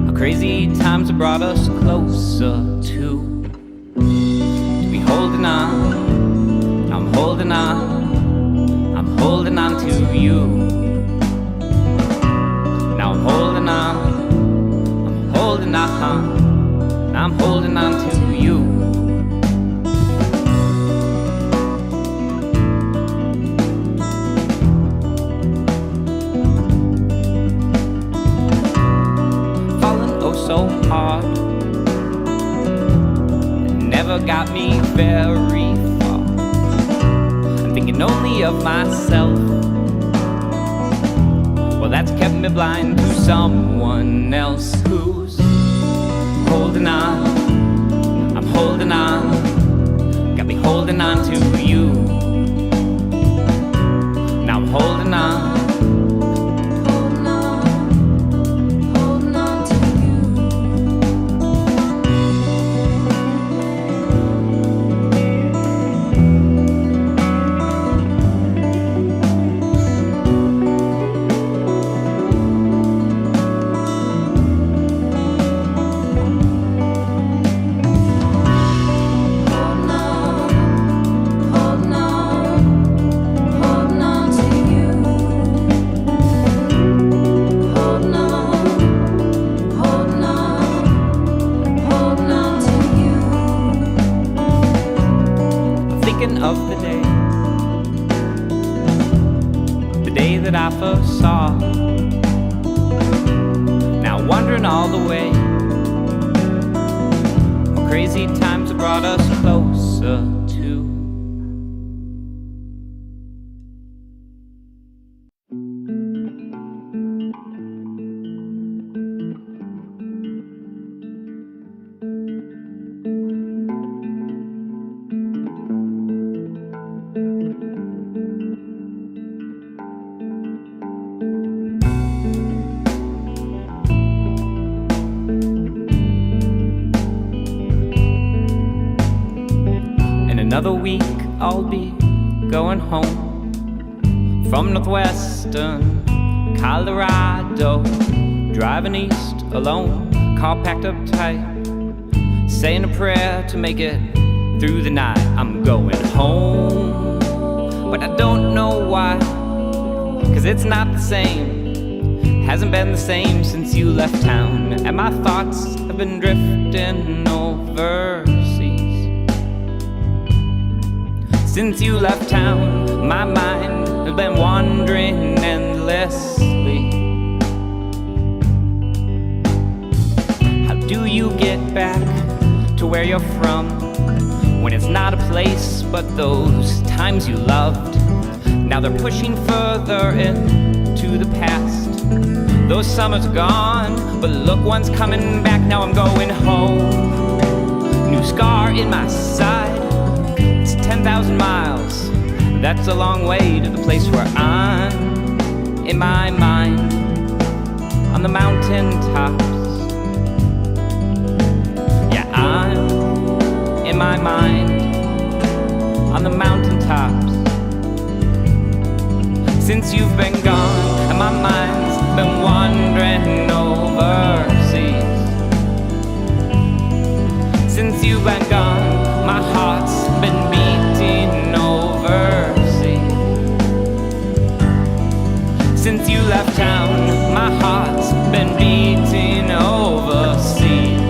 how crazy times have brought us closer to be holding on. I'm holding on. I'm holding on to you. Now I'm holding on. I'm holding on. I'm holding on to you. Falling oh so hard, it never got me very far. I'm thinking only of myself. Well, that's kept me blind to someone else who's holding on, I'm holding on, got me holding on to you. Now I'm holding on, holding on, holding on to of the day that I first saw. Now wondering all the way how crazy times have brought us closer to another week I'll be going home from northwestern Colorado, driving east alone, car packed up tight, saying a prayer to make it through the night. I'm going home, but I don't know why, 'cause it's not the same, hasn't been the same since you left town, and my thoughts have been drifting overseas. Since you left town, my mind has been wandering endlessly. How do you get back to where you're from when it's not a place but those times you loved? Now they're pushing further into the past. Those summers are gone, but look, one's coming back. Now I'm going home, new scar in my side. It's 10,000 miles, that's a long way to the place where I'm, in my mind, on the mountain tops. Yeah, I'm, in my mind, on the mountain tops. Since you've been gone, and my mind's been wandering overseas. Since you've been gone, my heart's been beating overseas. Since you left town, my heart's been beating overseas.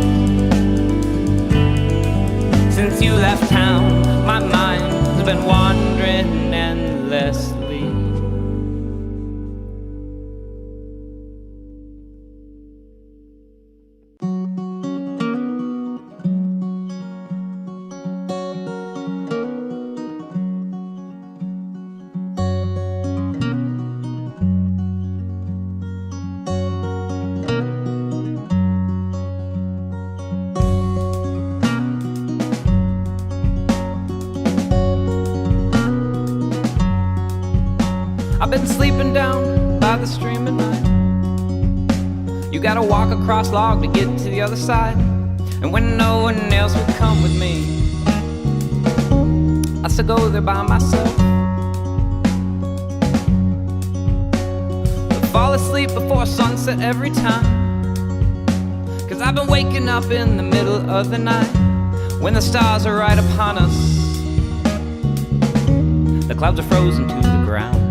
Since you left town, my mind's been wandering endlessly. I've been sleeping down by the stream at night. You gotta walk across log to get to the other side. And when no one else would come with me, I still go there by myself. I fall asleep before sunset every time, 'cause I've been waking up in the middle of the night, when the stars are right upon us, the clouds are frozen to the ground.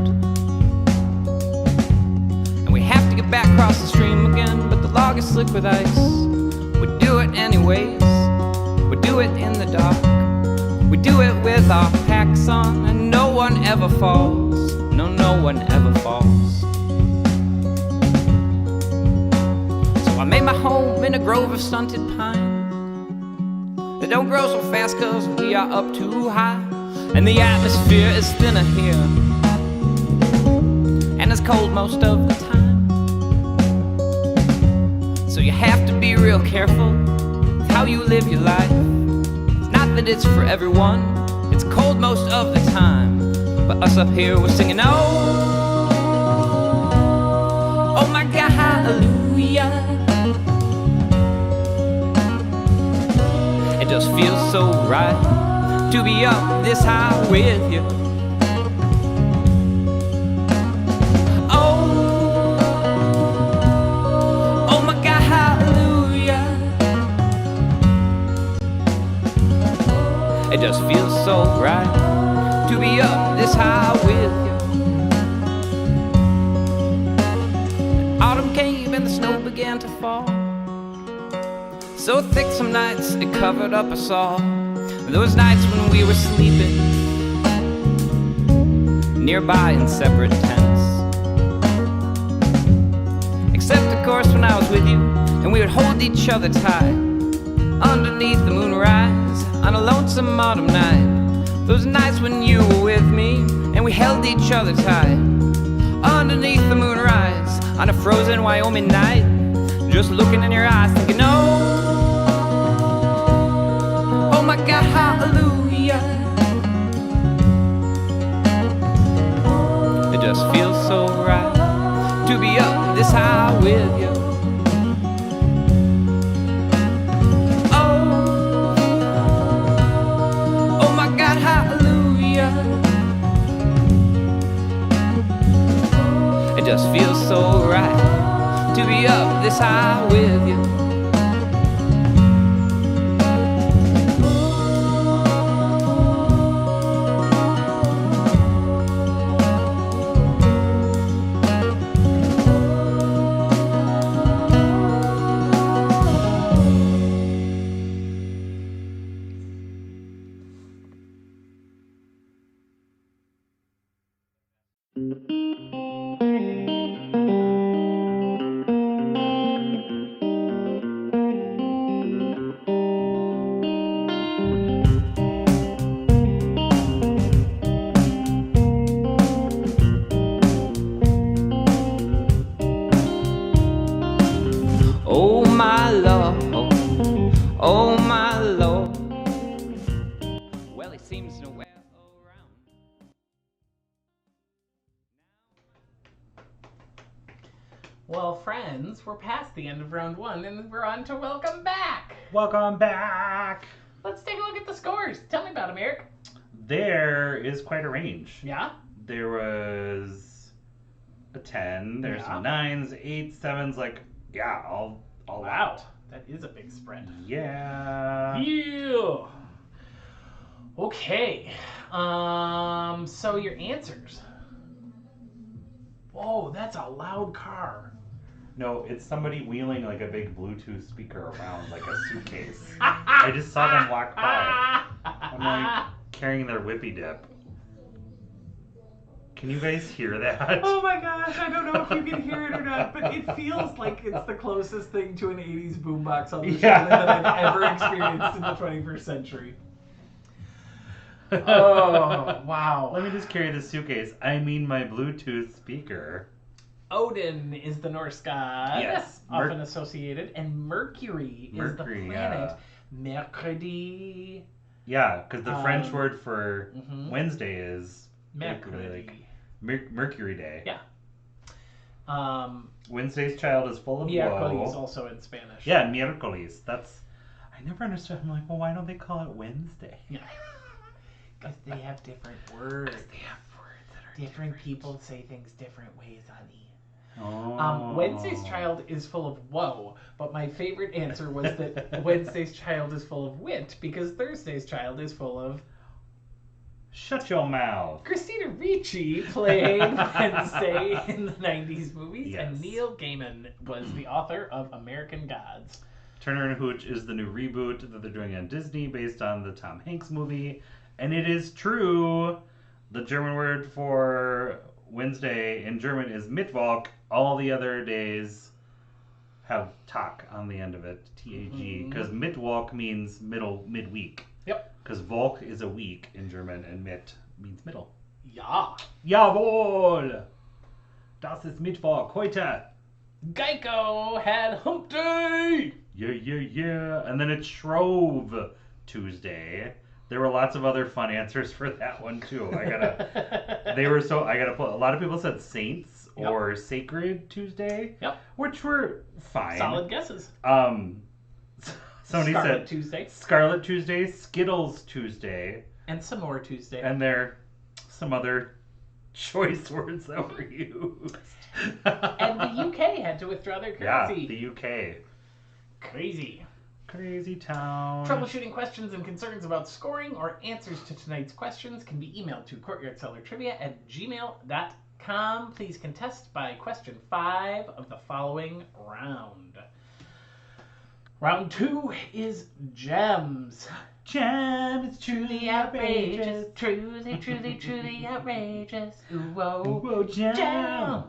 We have to get back across the stream again, but the log is slick with ice. We do it anyways, we do it in the dark. We do it with our packs on, and no one ever falls. No, no one ever falls. So I made my home in a grove of stunted pine. They don't grow so fast 'cause we are up too high, and the atmosphere is thinner here, and it's cold most of the time. So you have to be real careful with how you live your life. It's not that it's for everyone, it's cold most of the time. But us up here, we're singing, oh, oh my God, hallelujah. It just feels so right to be up this high with you. It just feels so right to be up this high with you. Autumn came and the snow began to fall, so thick some nights it covered up us all. Those nights when we were sleeping nearby in separate tents, except of course when I was with you, and we would hold each other tight underneath the moonrise on a lonesome autumn night. Those nights when you were with me and we held each other tight underneath the moonrise on a frozen Wyoming night, just looking in your eyes thinking, oh, oh my God, hallelujah. It just feels so right to be up this high with you. Oh my God, this high with you. Oh my Lord, oh my Lord. Well, he seems nowhere around. Well, friends, we're past the end of round 1, and we're on to Welcome Back. Welcome back. Let's take a look at the scores. Tell me about them, Eric. There is quite a range. Yeah? There was a 10. There's Yeah. some 9s, 8s, 7s. Like, yeah, all Wow, out. that is a big spread. Yeah. Yeah. Okay. So your answers. Whoa, that's a loud car. No, it's somebody wheeling like a big Bluetooth speaker around like a suitcase. I just saw them walk by. I'm like carrying their whippy dip. Can you guys hear that? Oh my gosh, I don't know if you can hear it or not, but it feels like it's the closest thing to an 80s boombox on the shoulder that I've ever experienced in the 21st century. Oh, wow. Let me just carry the suitcase. I mean my Bluetooth speaker. Odin is the Norse god, Yes. often associated, and Mercury is the Mercury, planet. Mercredi. Yeah, because the French word for mhm. Wednesday is Mercredi. like Mercury Day. Yeah. Wednesday's child is full of Miércoles woe. also in Spanish. Yeah, miércoles. That's. I never understood. I'm like, well, why don't they call it Wednesday? Yeah. Because they have different words. They have words that are Different people say things different ways, honey. Oh. Wednesday's child is full of woe, but my favorite answer was that Wednesday's child is full of wit because Thursday's child is full of. Shut your mouth. Christina Ricci played Wednesday in the 90s movies, Yes. and Neil Gaiman was the author of American Gods. Turner and Hooch is the new reboot that they're doing on Disney based on the Tom Hanks movie. And it is true. The German word for Wednesday in German is Mittwoch. All the other days have Tag on the end of it, T-A-G, because Mittwoch means midweek. Yep. Because Volk is a week in German, and Mitt means middle. Ja. Jawohl! Das ist Mittwoch, heute! Geico had hump day! Yeah. And then it's Shrove Tuesday. There were lots of other fun answers for that one, too. I gotta put, a lot of people said Saints or Sacred Tuesday. Yep. Which were fine. Solid guesses. Somebody Scarlet said Tuesday. Scarlet Tuesday, Skittles Tuesday, And some more Tuesday. and there some other choice words that were used. And the UK had to withdraw their Yeah, currency. the UK. Crazy. Crazy town. Troubleshooting questions and concerns about scoring or answers to tonight's questions can be emailed to courtyardcellartrivia@gmail.com. Please contest by question 5 of the following round. Round 2 is gems. Jam is truly outrageous. Truly, truly, truly outrageous. Ooh, whoa, Whoa, jam.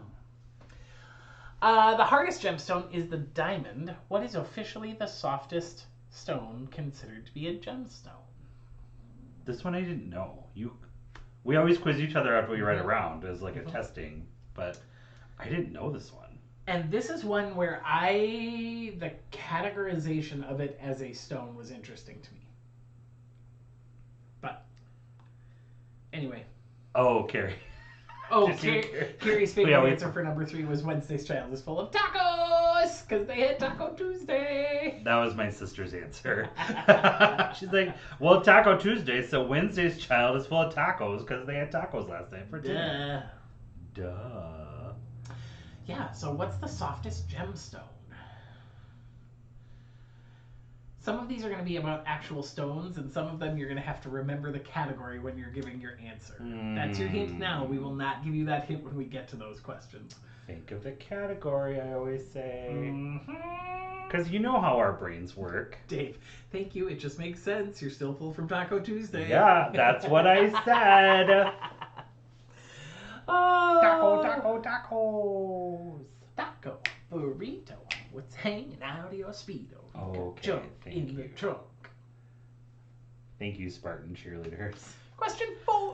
The hardest gemstone is the diamond. What is officially the softest stone considered to be a gemstone? This one I didn't know. We always quiz each other after we write a round as like a testing, but I didn't know this one. And this is one where the categorization of it as a stone was interesting to me. But anyway. Oh, Carrie. Oh, Just you, Carrie's favorite Yeah, we- answer for number 3 was Wednesday's child is full of tacos because they had Taco Tuesday. That was my sister's answer. She's like, well, Taco Tuesday, so Wednesday's child is full of tacos because they had tacos last night for dinner. Duh. Yeah, so what's the softest gemstone? Some of these are going to be about actual stones, and some of them you're going to have to remember the category when you're giving your answer. That's your hint now. We will not give you that hint when we get to those questions. Think of the category, I always say. Mm-hmm. Because you know how our brains work. Dave, thank you. It just makes sense. You're still full from Taco Tuesday. Yeah, that's what I said. Oh. Tacos. Taco, burrito, what's hanging out of your Speedo? Okay, Junk thank in the you. trunk. Thank you, Spartan cheerleaders. Question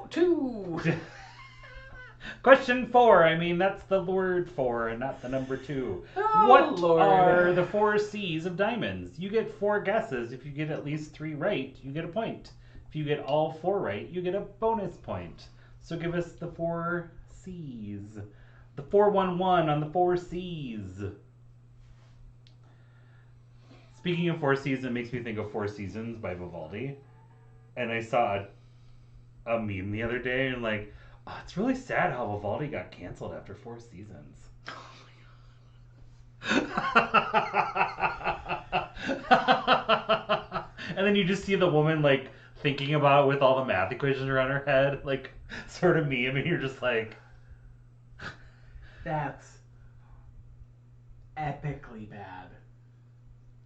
2. Question 4. I mean, that's the word 4 and not the number 2. Oh, What Lord. are the 4 C's of diamonds? You get 4 guesses. If you get at least 3 right, you get a point. If you get all 4 right, you get a bonus point. So give us the 4 C's. The 411 on the 4 C's. Speaking of 4 C's, it makes me think of 4 Seasons by Vivaldi. And I saw a meme the other day and like, oh, it's really sad how Vivaldi got canceled after 4 seasons. And then you just see the woman like thinking about it with all the math equations around her head, like sort of meme, and you're just like, That's epically bad.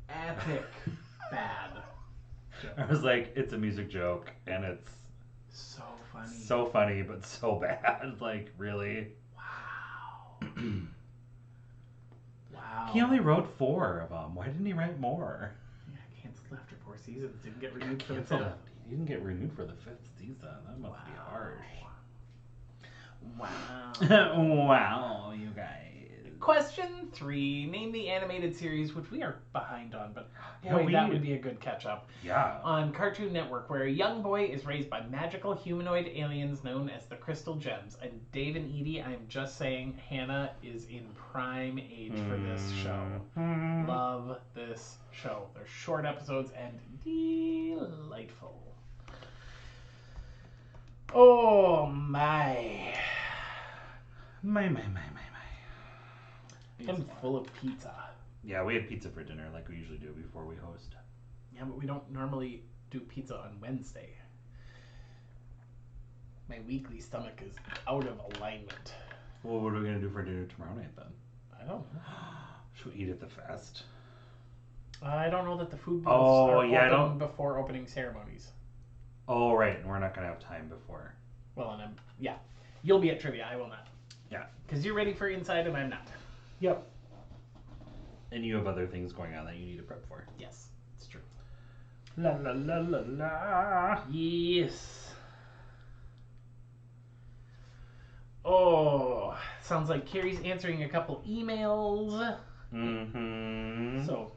Epic bad. I was like, it's a music joke, and it's So funny. so funny, but so bad. Like, really? Wow. Wow. He only wrote 4 of them. Why didn't he write more? Yeah, canceled after 4 seasons. Didn't get renewed for the Canceled 5th. it. He didn't get renewed for the 5th season. That must be harsh. Wow. Wow, you guys. Question 3. Name the animated series, which we are behind on, but Yeah, boy, that would be a good catch up. Yeah. On Cartoon Network, where a young boy is raised by magical humanoid aliens known as the Crystal Gems. And Dave and Edie, I'm just saying, Hannah is in prime age for this show. Mhm. Love this show. They're short episodes and delightful. Oh my. My. I'm full of pizza. Yeah, we had pizza for dinner like we usually do before we host. Yeah, but we don't normally do pizza on Wednesday. My weekly stomach is out of alignment. Well, what are we going to do for dinner tomorrow night then? I don't know. Should we eat at the fest? I don't know that the food booths Oh, are yeah, I open don't- before opening ceremonies. Oh, right, and we're not going to have time before. Well, and you'll be at trivia. I will not. Yeah. Because you're ready for inside and I'm not. Yep. And you have other things going on that you need to prep for. Yes, it's true. La la la la la. Yes. Oh, sounds like Carrie's answering a couple emails. Mm-hmm. So,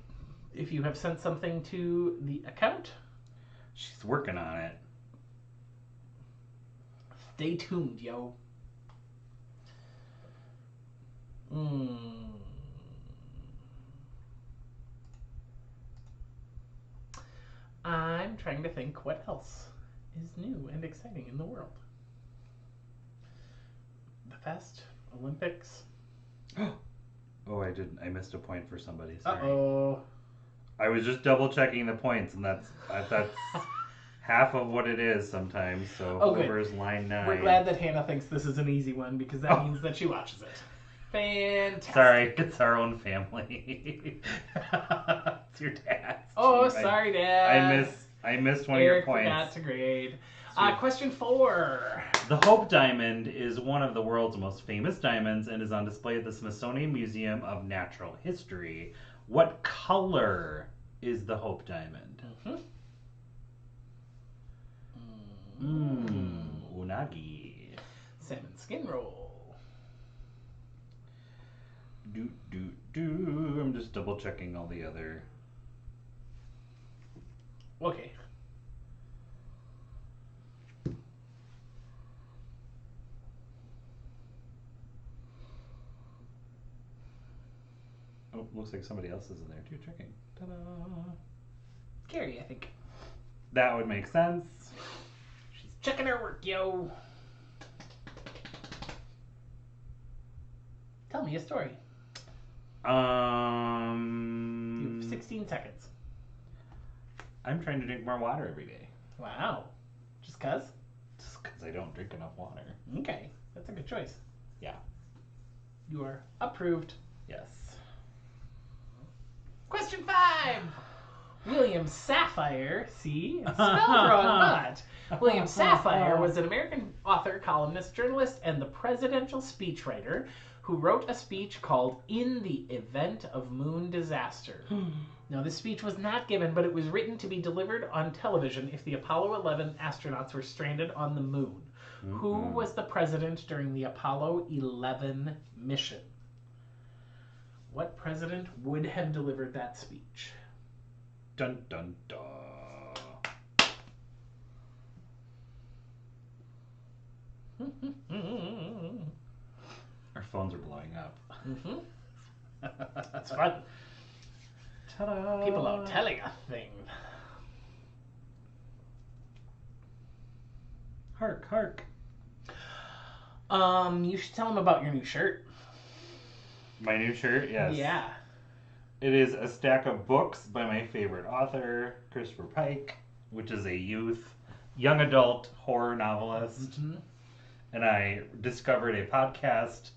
if you have sent something to the account, She's working on it. stay tuned, yo. I'm trying to think what else is new and exciting in the world. The Fest, Olympics. Oh, I missed a point for somebody. Sorry. Uh-oh. I was just double checking the points, and that's half of what it is sometimes. So Oh, good. whoever's line 9. We're glad that Hannah thinks this is an easy one because that means that she watches it. Fantastic. Sorry, it's our own family. It's your dad's. Oh, team. sorry, Dad. I missed one Eric of your forgot points. to grade. Sweet. Question 4. The Hope Diamond is one of the world's most famous diamonds and is on display at the Smithsonian Museum of Natural History. What color is the Hope Diamond? Unagi. Salmon skin roll. I'm just double checking all the other. Okay. Oh, looks like somebody else is in there too. Checking. Ta-da. Carrie, I think. That would make sense. She's checking her work, yo. Tell me a story. You have 16 seconds. I'm trying to drink more water every day. Wow. Just 'cause? Just because I don't drink enough water. Okay. That's a good choice. Yeah. You are approved. Yes. Question 5. William Sapphire, see? It's spelled wrong, but William Sapphire was an American author, columnist, journalist, and the presidential speechwriter who wrote a speech called In the Event of Moon Disaster. Now, this speech was not given, but it was written to be delivered on television if the Apollo 11 astronauts were stranded on the moon. Who was the president during the Apollo 11 mission? What president would have delivered that speech? Dun dun dun. Our phones are blowing up. That's fun. Ta-da! People are telling us things. Hark, hark. You should tell them about your new shirt. My new shirt, yes. Yeah. It is a stack of books by my favorite author, Christopher Pike, which is a young adult horror novelist. And I discovered a podcast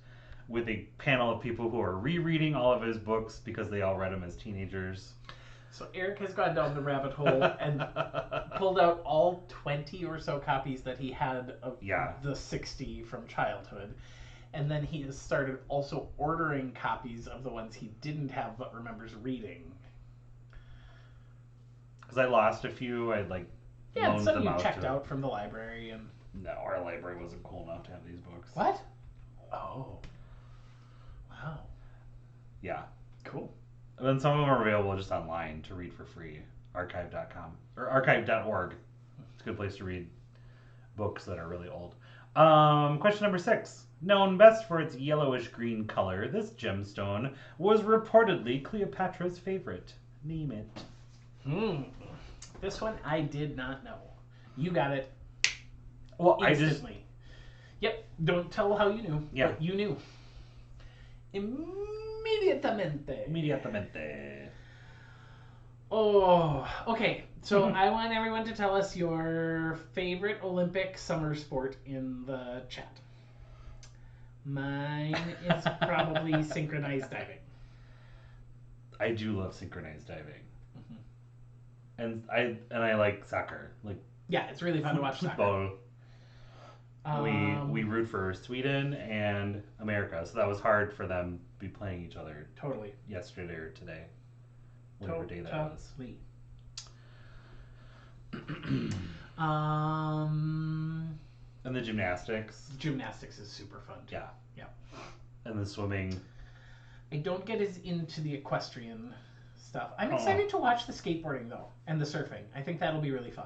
with a panel of people who are rereading all of his books because they all read them as teenagers. So Eric has gone down the rabbit hole and pulled out all 20 or so copies that he had of the 60 from childhood. And then he has started also ordering copies of the ones he didn't have but remembers reading. Because I lost a few, I'd and loaned some them you out checked to out from the library and... No, our library wasn't cool enough to have these books. What? Oh. Wow. Yeah. Cool. And then some of them are available just online to read for free. Archive.com. Or archive.org. It's a good place to read books that are really old. Question number 6. Known best for its yellowish-green color, this gemstone was reportedly Cleopatra's favorite. Name it. This one I did not know. You got it. Well, Instantly. Yep. Don't tell how you knew. Yeah. But you knew. Immediatamente. Immediatamente. Oh, okay. So I want everyone to tell us your favorite Olympic summer sport in the chat. Mine is probably synchronized diving. I do love synchronized diving. And I like soccer. Yeah, it's really fun to watch soccer. Football. We root for Sweden and America, so that was hard for them to be playing each other Totally. yesterday or today. Whatever day that was. Totally. And the gymnastics. Gymnastics is super fun too. Yeah. Yeah. And the swimming. I don't get as into the equestrian stuff. I'm excited to watch the skateboarding though, and the surfing. I think that'll be really fun.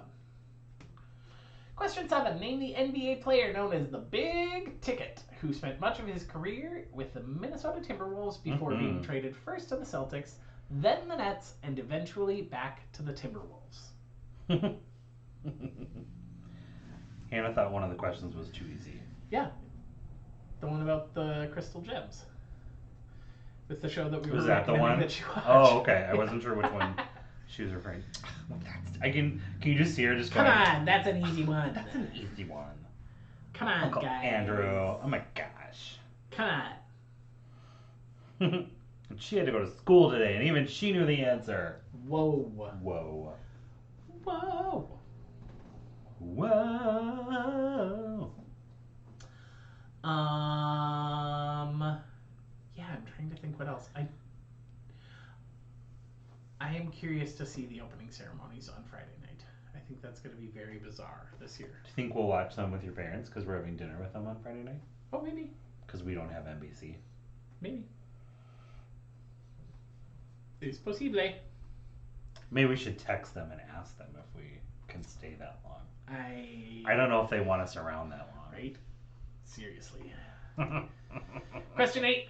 Question 7. Name the NBA player known as the Big Ticket, who spent much of his career with the Minnesota Timberwolves before being traded first to the Celtics, then the Nets, and eventually back to the Timberwolves. Hannah thought one of the questions was too easy. Yeah. The one about the crystal gems. With the show that we Was were that the recommending one? that you watched. Oh, okay. I wasn't sure which one she was referring. Can you just see her just Come going? on, that's an easy one. That's an easy one. Come on, Uncle guys. Andrew. Oh my gosh. Come And she had to go to school today, and even she knew the answer. on. Whoa. Whoa. Whoa. Yeah, I'm trying to think what else. I am curious to see the opening ceremonies on Friday night. I think that's going to be very bizarre this year. Do you think we'll watch them with your parents because we're having dinner with them on Friday night? Oh, maybe. Because we don't have NBC. Maybe. It's possible. Maybe we should text them and ask them if we can stay that long. I don't know if they want us around that long. Right? Seriously. Question 8.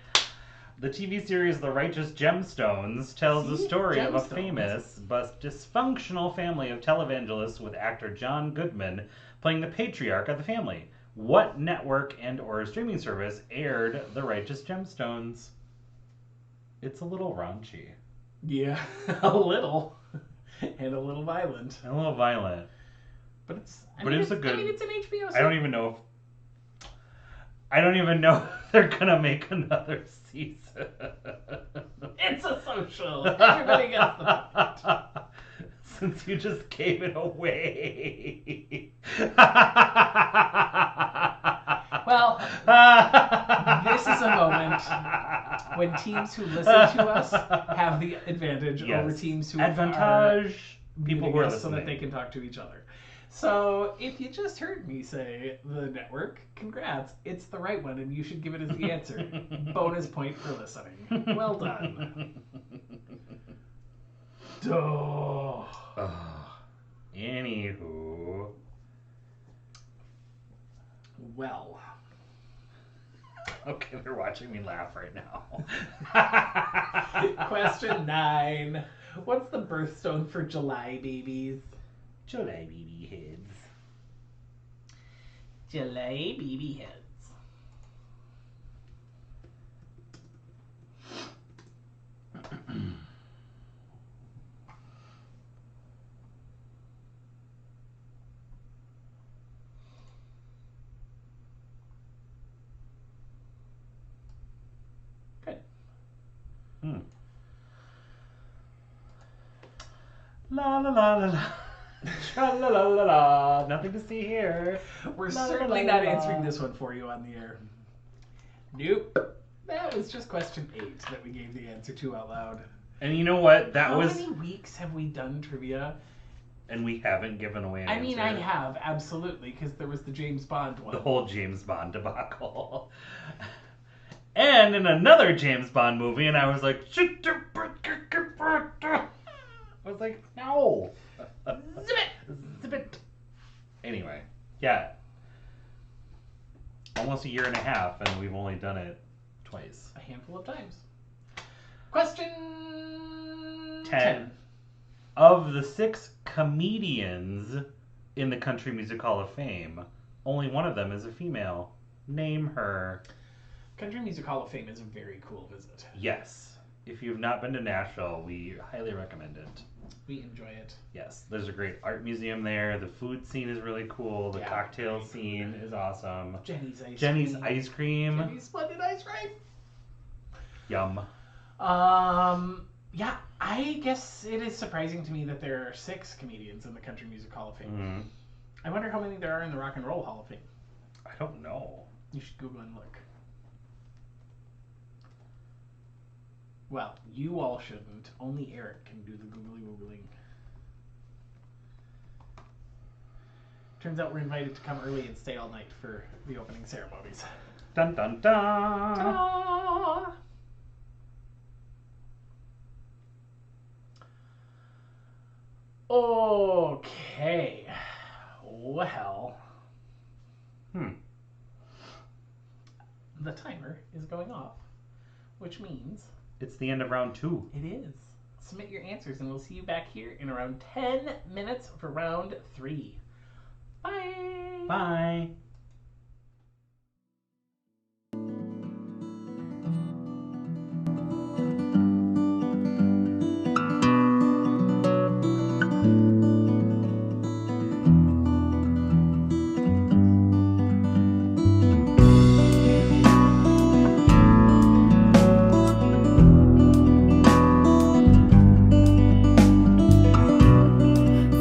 The TV series The Righteous Gemstones tells the story of a famous but dysfunctional family of televangelists with actor John Goodman playing the patriarch of the family. What network and or streaming service aired The Righteous Gemstones? It's a little raunchy. Yeah, a little. And a little violent. A little violent. But it's. But it's a good. I mean, it's an HBO. I don't even know if they're gonna make another season. It's a social. Everybody gets the point. Since you just gave it away. Well, this is a moment when teams who listen to us have the advantage over teams who are people who are us so that listening. they can talk to each other. So if you just heard me say the network, congrats, it's the right one and you should give it as the answer. Bonus point for listening. Well done. Duh. Anywho. Well. Okay, they're watching me laugh right now. Question 9. What's the birthstone for July babies? July baby heads. July baby heads. Good. La la la la la. Tra la la la la. Nothing to see here. We're La, la, certainly la, not la. answering this one for you on the air. Nope. That was just question 8 that we gave the answer to out loud. And you know what? How many weeks have we done trivia? And we haven't given away an I mean, I answer. have, absolutely, because there was the James Bond one. The whole James Bond debacle. And in another James Bond movie, and I was like, I was like, no. Zip it! Zip it! Anyway, yeah. Almost a year and a half, and we've only done it twice. A handful of times. Question 10. Of the 6 comedians in the Country Music Hall of Fame, only one of them is a female. Name her. Country Music Hall of Fame is a very cool visit. Yes. If you've not been to Nashville, we highly recommend it. We enjoy it. Yes, there's a great art museum there. The food scene is really cool. The Yeah. cocktail scene is awesome. Jenny's ice Jenny's cream. ice cream. Jenny's splendid ice cream. Yum. Yeah, I guess it is surprising to me that there are 6 comedians in the Country Music Hall of Fame. Mm. I wonder how many there are in the Rock and Roll Hall of Fame. I don't know. You should Google and look. Well, you all shouldn't. Only Eric can do the googly woogling. Turns out we're invited to come early and stay all night for the opening ceremonies. Dun dun dun. Ta-da! Okay. Well. The timer is going off, which means It's the end of round 2. it is. Submit your answers and we'll see you back here in around 10 minutes for round 3. Bye! Bye.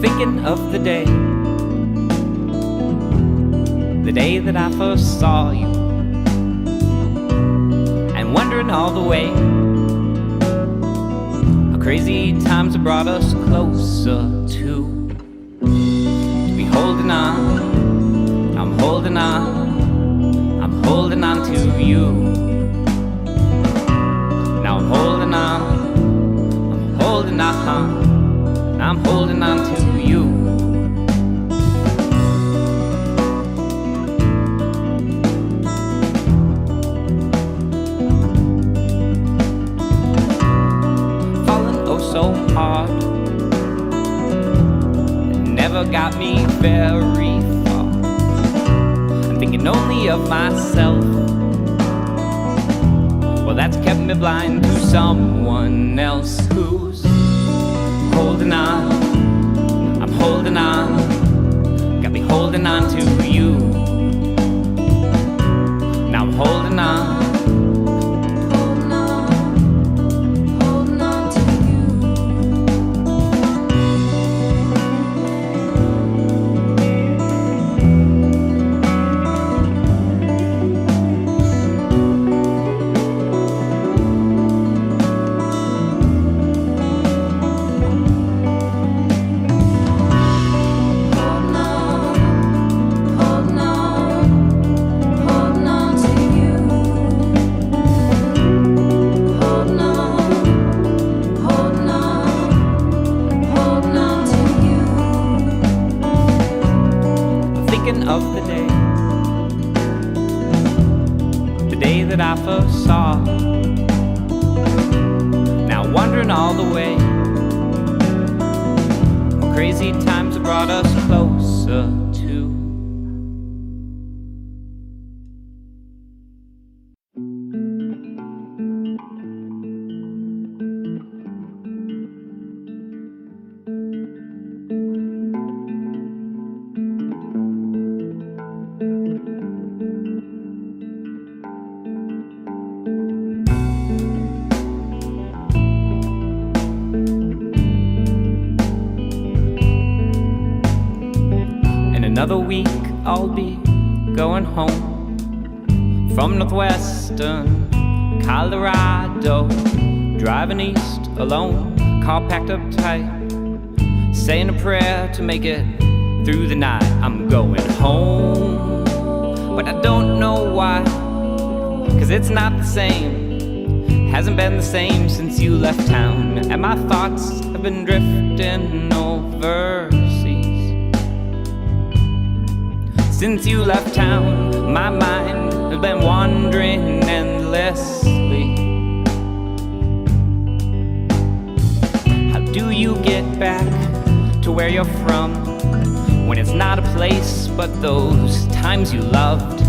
Thinking of the day that I first saw you, and wondering all the way how crazy times have brought us closer to be holding on. I'm holding on. I'm holding on to you. Now I'm holding on. I'm holding on. I'm holding on to you. Falling oh so hard, it never got me very far. I'm thinking only of myself. Well, that's kept me blind to someone else who's holding on, I'm holding on, got me holding on to you. Now I'm holding on. Of the day that I first saw. Now wondering all the way how crazy times have brought us closer to. Another week I'll be going home from northwestern Colorado, driving east alone, car packed up tight, saying a prayer to make it through the night. I'm going home, but I don't know why, 'cause it's not the same, hasn't been the same since you left town, and my thoughts have been drifting overseas. Since you left town, my mind has been wandering endlessly. How do you get back to where you're from, when it's not a place but those times you loved?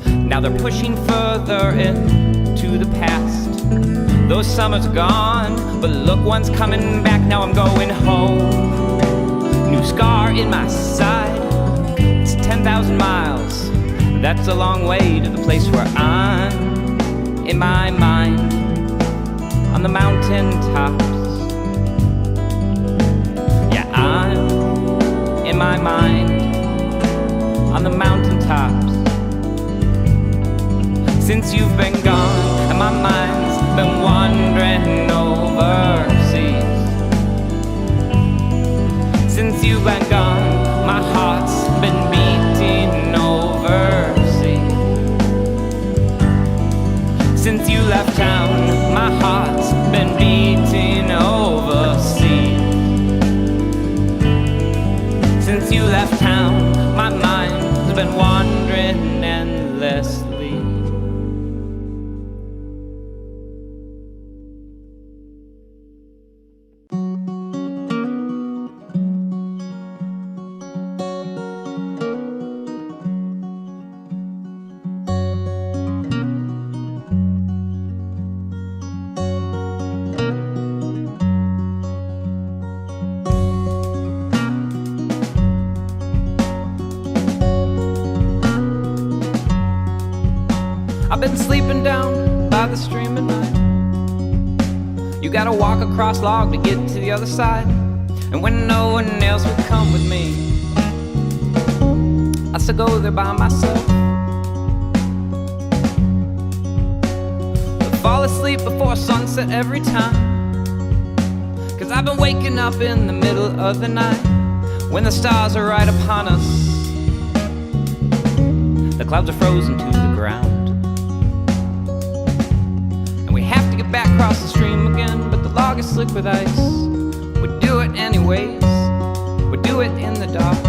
Now they're pushing further into the past. Those summers are gone, but look, one's coming back. Now I'm going home, new scar in my side. 10,000 miles, that's a long way to the place where I'm, in my mind, on the mountain tops. Yeah, I'm, in my mind, on the mountain tops. Since you've been gone, and my mind's been wandering overseas. Since you've been gone, my heart's been beating overseas. Since you left town, my heart's been beating overseas. Since you left town, my mind's been wandering endlessly. I've been sleeping down by the stream at night. You gotta walk across log to get to the other side. And when no one else would come with me, I still go there by myself. I fall asleep before sunset every time, 'cause I've been waking up in the middle of the night, when the stars are right upon us. The clouds are frozen to the ground, back across the stream again, but the log is slick with ice. We do it anyways, we do it in the dark,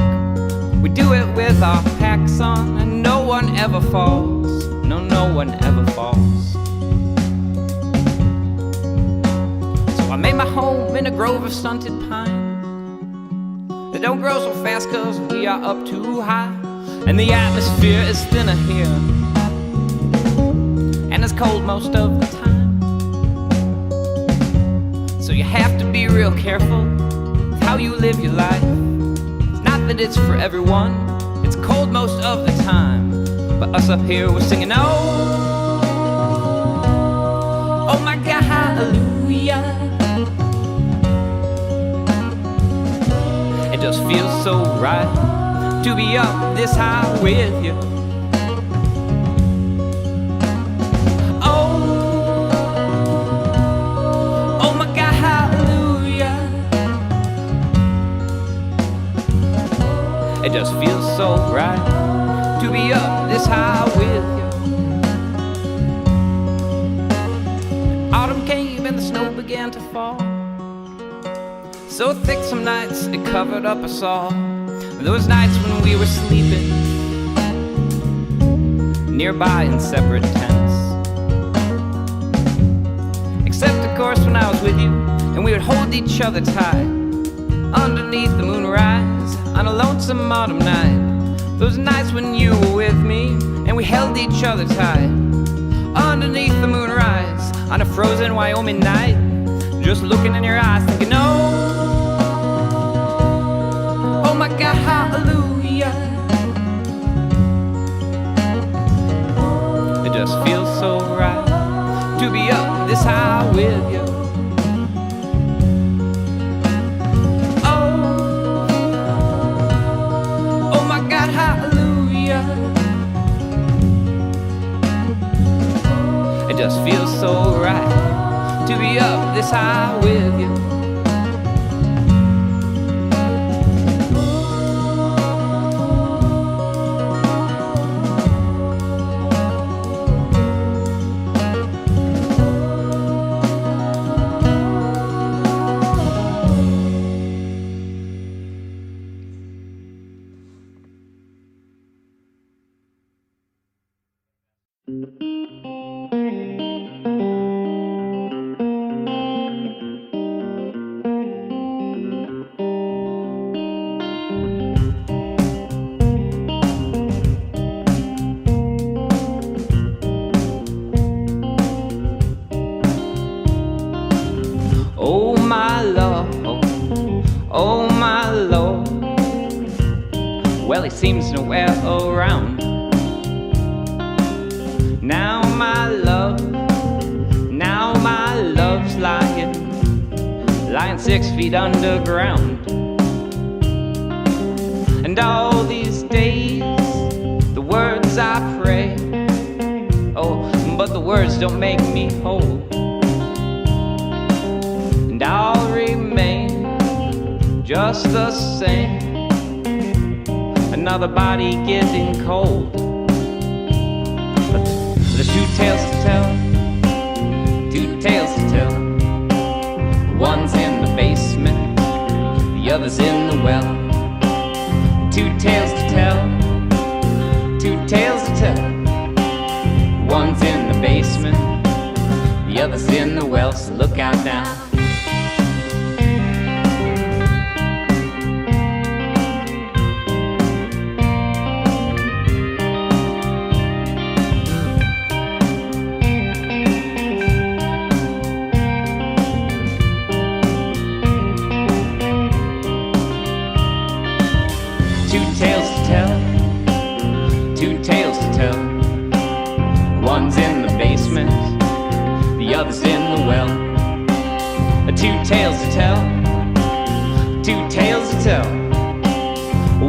we do it with our packs on, and no one ever falls, no, no one ever falls. So I made my home in a grove of stunted pine. They don't grow so fast 'cause we are up too high, and the atmosphere is thinner here, and it's cold most of the time. So you have to be real careful how you live your life. It's not that it's for everyone, it's cold most of the time. But us up here, we're singing, oh, oh my God, hallelujah. It just feels so right to be up this high with you. It just feels so right to be up this high with you. Autumn came and the snow began to fall, so thick some nights it covered up us all. Those nights when we were sleeping nearby in separate tents. Except of course when I was with you, and we would hold each other tight underneath the moonrise on a lonesome autumn night. Those nights when you were with me and we held each other tight underneath the moonrise on a frozen Wyoming night, just looking in your eyes thinking, oh, oh my God, hallelujah. It just feels so right to be up this high with you. It just feels so right to be up this high with you. Oh my Lord, oh my Lord. Well, he seems nowhere around. Now my love's lying 6 feet underground. And all these days, the words I pray, oh, but the words don't make me whole. And I'll remain just the same, another body getting cold. But there's two tales to tell, two tales to tell. One's in the basement, the other's in the well. Two tales to tell, two tales to tell. One's in the basement, the other's in the well, so look out now. Two tales to tell, two tales to tell. One's in the basement, the other's in the well. Two tales to tell, two tales to tell.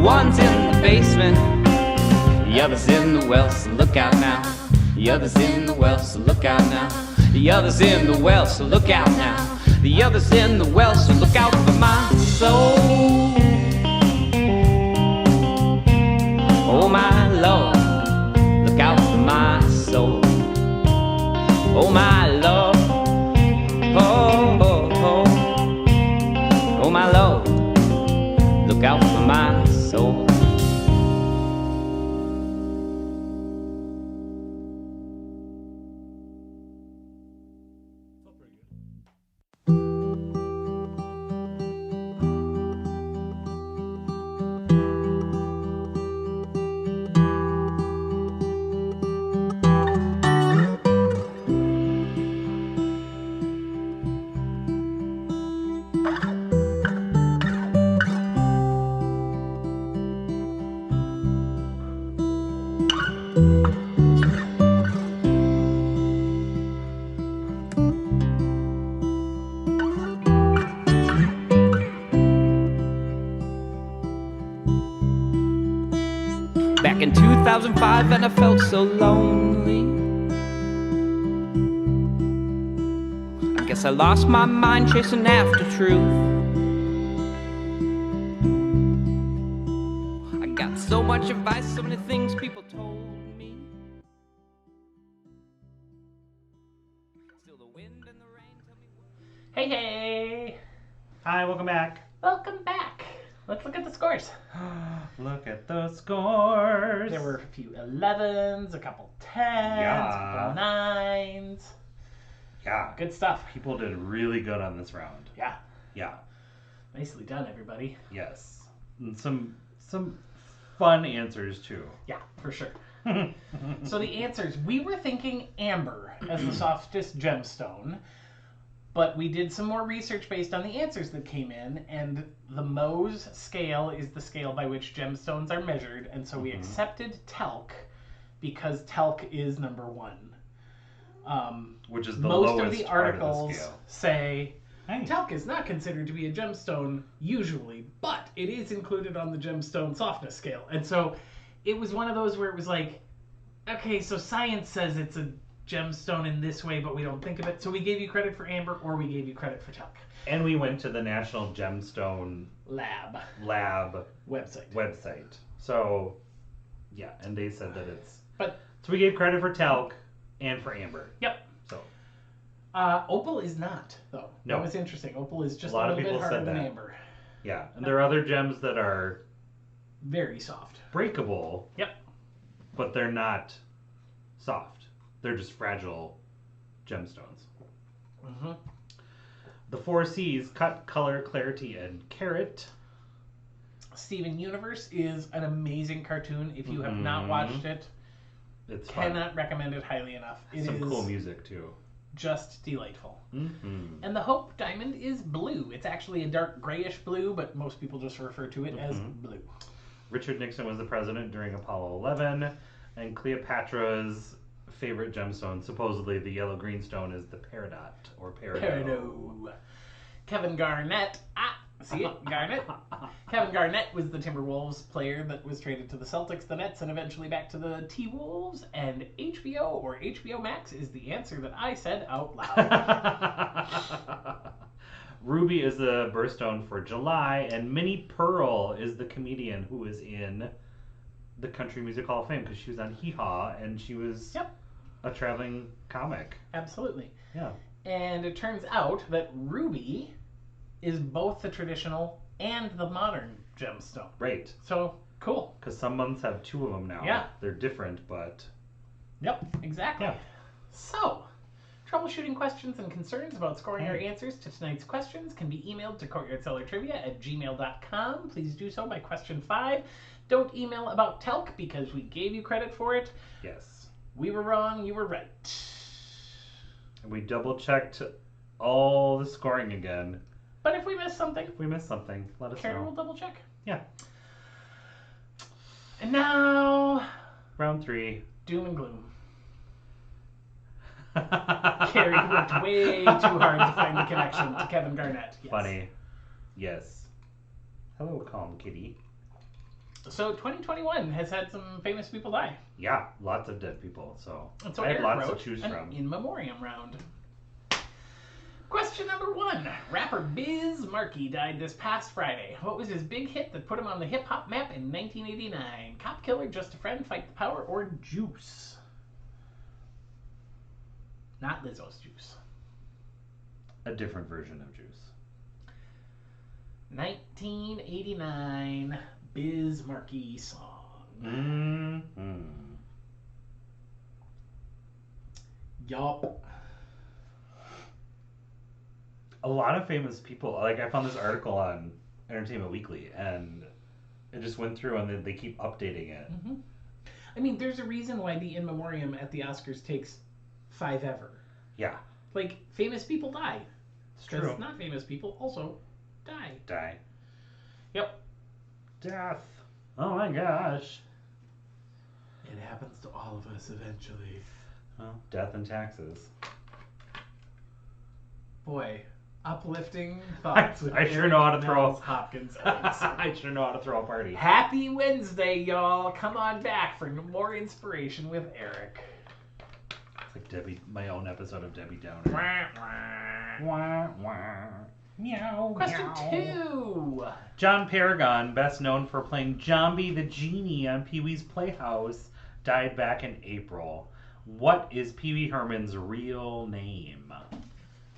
One's in the basement, the other's in the well, so look out now. The other's in the well, so look out now. The other's in the well, so look out now. The other's in the well, so look out for my soul. Oh my Lord, look out for my soul. Oh my Lord, oh, oh, oh. Oh my Lord, look out for my soul. Back in 2005, and I felt so lonely. I guess I lost my mind chasing after truth. I got so much advice, so many things people told me. Still the wind and the rain tell me what... Hey! Hi, welcome back. Welcome back. Let's look at the scores. Look at those scores. There were a few 11s, a couple 10s, a couple 9s. Yeah. Good stuff. People did really good on this round. Yeah. Yeah. Nicely done, everybody. Yes. And some fun answers too. Yeah, for sure. So the answers, we were thinking amber as the softest gemstone, but we did some more research based on the answers that came in, and the Mohs scale is the scale by which gemstones are measured, and so we accepted talc because talc is number 1. Which is the most lowest of the part of articles the scale. say Hey. talc is not considered to be a gemstone usually, but it is included on the gemstone softness scale. And so it was one of those where it was like, okay, so science says it's a gemstone in this way, but we don't think of it. So we gave you credit for amber, or we gave you credit for talc. And we went to the National Gemstone Lab website. So, yeah, and they said that it's... But So we gave credit for talc and for amber. yep. So, Opal is not, though. No. That was interesting. Opal is just A lot a of little bit people harder said than that. amber. yeah. And there are other gems that are Very soft. breakable, Yep. but they're not soft. They're just fragile gemstones. Mm-hmm. The 4 C's, cut, color, clarity, and carat. Steven Universe is an amazing cartoon. If you have not watched it, It's fun. cannot recommend it highly enough. It Some is cool music, too. just delightful. Mm-hmm. And the Hope Diamond is blue. It's actually a dark grayish blue, but most people just refer to it as blue. Richard Nixon was the president during Apollo 11, and Cleopatra's favorite gemstone, supposedly the yellow green stone, is the peridot or peridot. Peridot. Kevin Garnett. See it? Garnett. Kevin Garnett was the Timberwolves player that was traded to the Celtics, the Nets, and eventually back to the T-Wolves. And HBO or HBO Max is the answer that I said out loud. Ruby is the birthstone for July, and Minnie Pearl is the comedian who is in the Country Music Hall of Fame because she was on Hee Haw and she was a traveling comic. Absolutely. Yeah. And it turns out that ruby is both the traditional and the modern gemstone. Right. So, cool. Because some months have 2 of them now. Yeah. They're different, but... Yep, exactly. Yeah. So, troubleshooting questions and concerns about scoring our answers to tonight's questions can be emailed to courtyardcellartrivia@gmail.com. Please do so by question 5. Don't email about talc because we gave you credit for it. Yes. We were wrong, you were right. And we double-checked all the scoring again. But if we missed something, If we missed something, let us Carrie know. will double check. Yeah. And now, Round 3. doom and gloom. Carrie worked way too hard to find the connection to Kevin Garnett. Yes. Funny. Yes. Hello, calm kitty. So 2021 has had some famous people die. Yeah, lots of dead people, so, And so I had Eric lots to wrote choose an from. in memoriam round. Question number 1. Rapper Biz Markie died this past Friday. What was his big hit that put him on the hip-hop map in 1989? Cop Killer, Just a Friend, Fight the Power, or Juice? Not Lizzo's Juice. A different version of Juice. 1989 Biz Markie song. Mm-hmm. Yup. A lot of famous people, like I found this article on Entertainment Weekly, and it just went through and they keep updating it. Mm-hmm. I mean, there's a reason why the in memoriam at the Oscars takes 5 ever. Yeah. Like, famous people die. It's true. Because not famous people also die. Die. Yep. Death. Oh my gosh. It happens to all of us eventually. Well, death and taxes. Boy, uplifting thoughts. I sure know how to throw. Nels Hopkins. Eggs. I sure know how to throw a party. Happy Wednesday, y'all. Come on back for more inspiration with Eric. It's like Debbie, my own episode of Debbie Downer. Wah, wah. Meow. Question meow. 2. John Paragon, best known for playing Jambi the Genie on Pee-wee's Playhouse, died back in April. What is Pee-wee Herman's real name?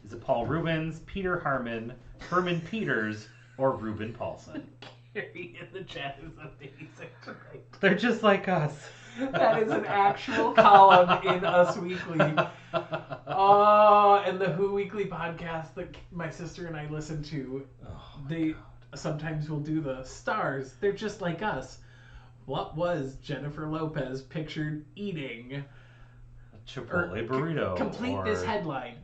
Is it Paul Rubens, Peter Harmon, Herman Peters, or Reuben Paulson? Carrie in the chat is amazing tonight. They're just like us. That is an actual column in Us Weekly. Oh, and the Who Weekly podcast that my sister and I listen to, they sometimes will do the stars. They're just like us. What was Jennifer Lopez pictured eating? Chipotle burrito. Complete this headline.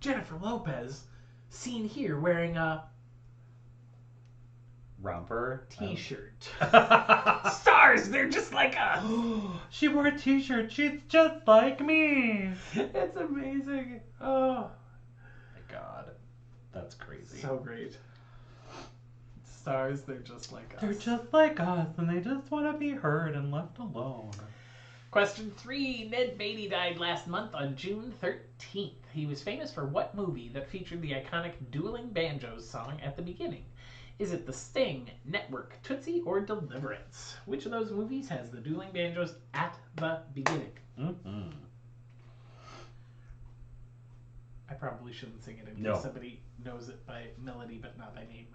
Jennifer Lopez seen here wearing a romper t-shirt. Stars, they're just like us. She wore a t-shirt. She's just like me. It's amazing. Oh My God, that's crazy. so great. Stars, they're just like us. They're just like us, and they just want to be heard and left alone. Question 3. Ned Beatty died last month on June 13th. He was famous for what movie that featured the iconic Dueling Banjos song at the beginning? Is it The Sting, Network, Tootsie, or Deliverance? Which of those movies has the Dueling Banjos at the beginning? Mm-hmm. I probably shouldn't sing it in case No. somebody knows it by melody but not by name.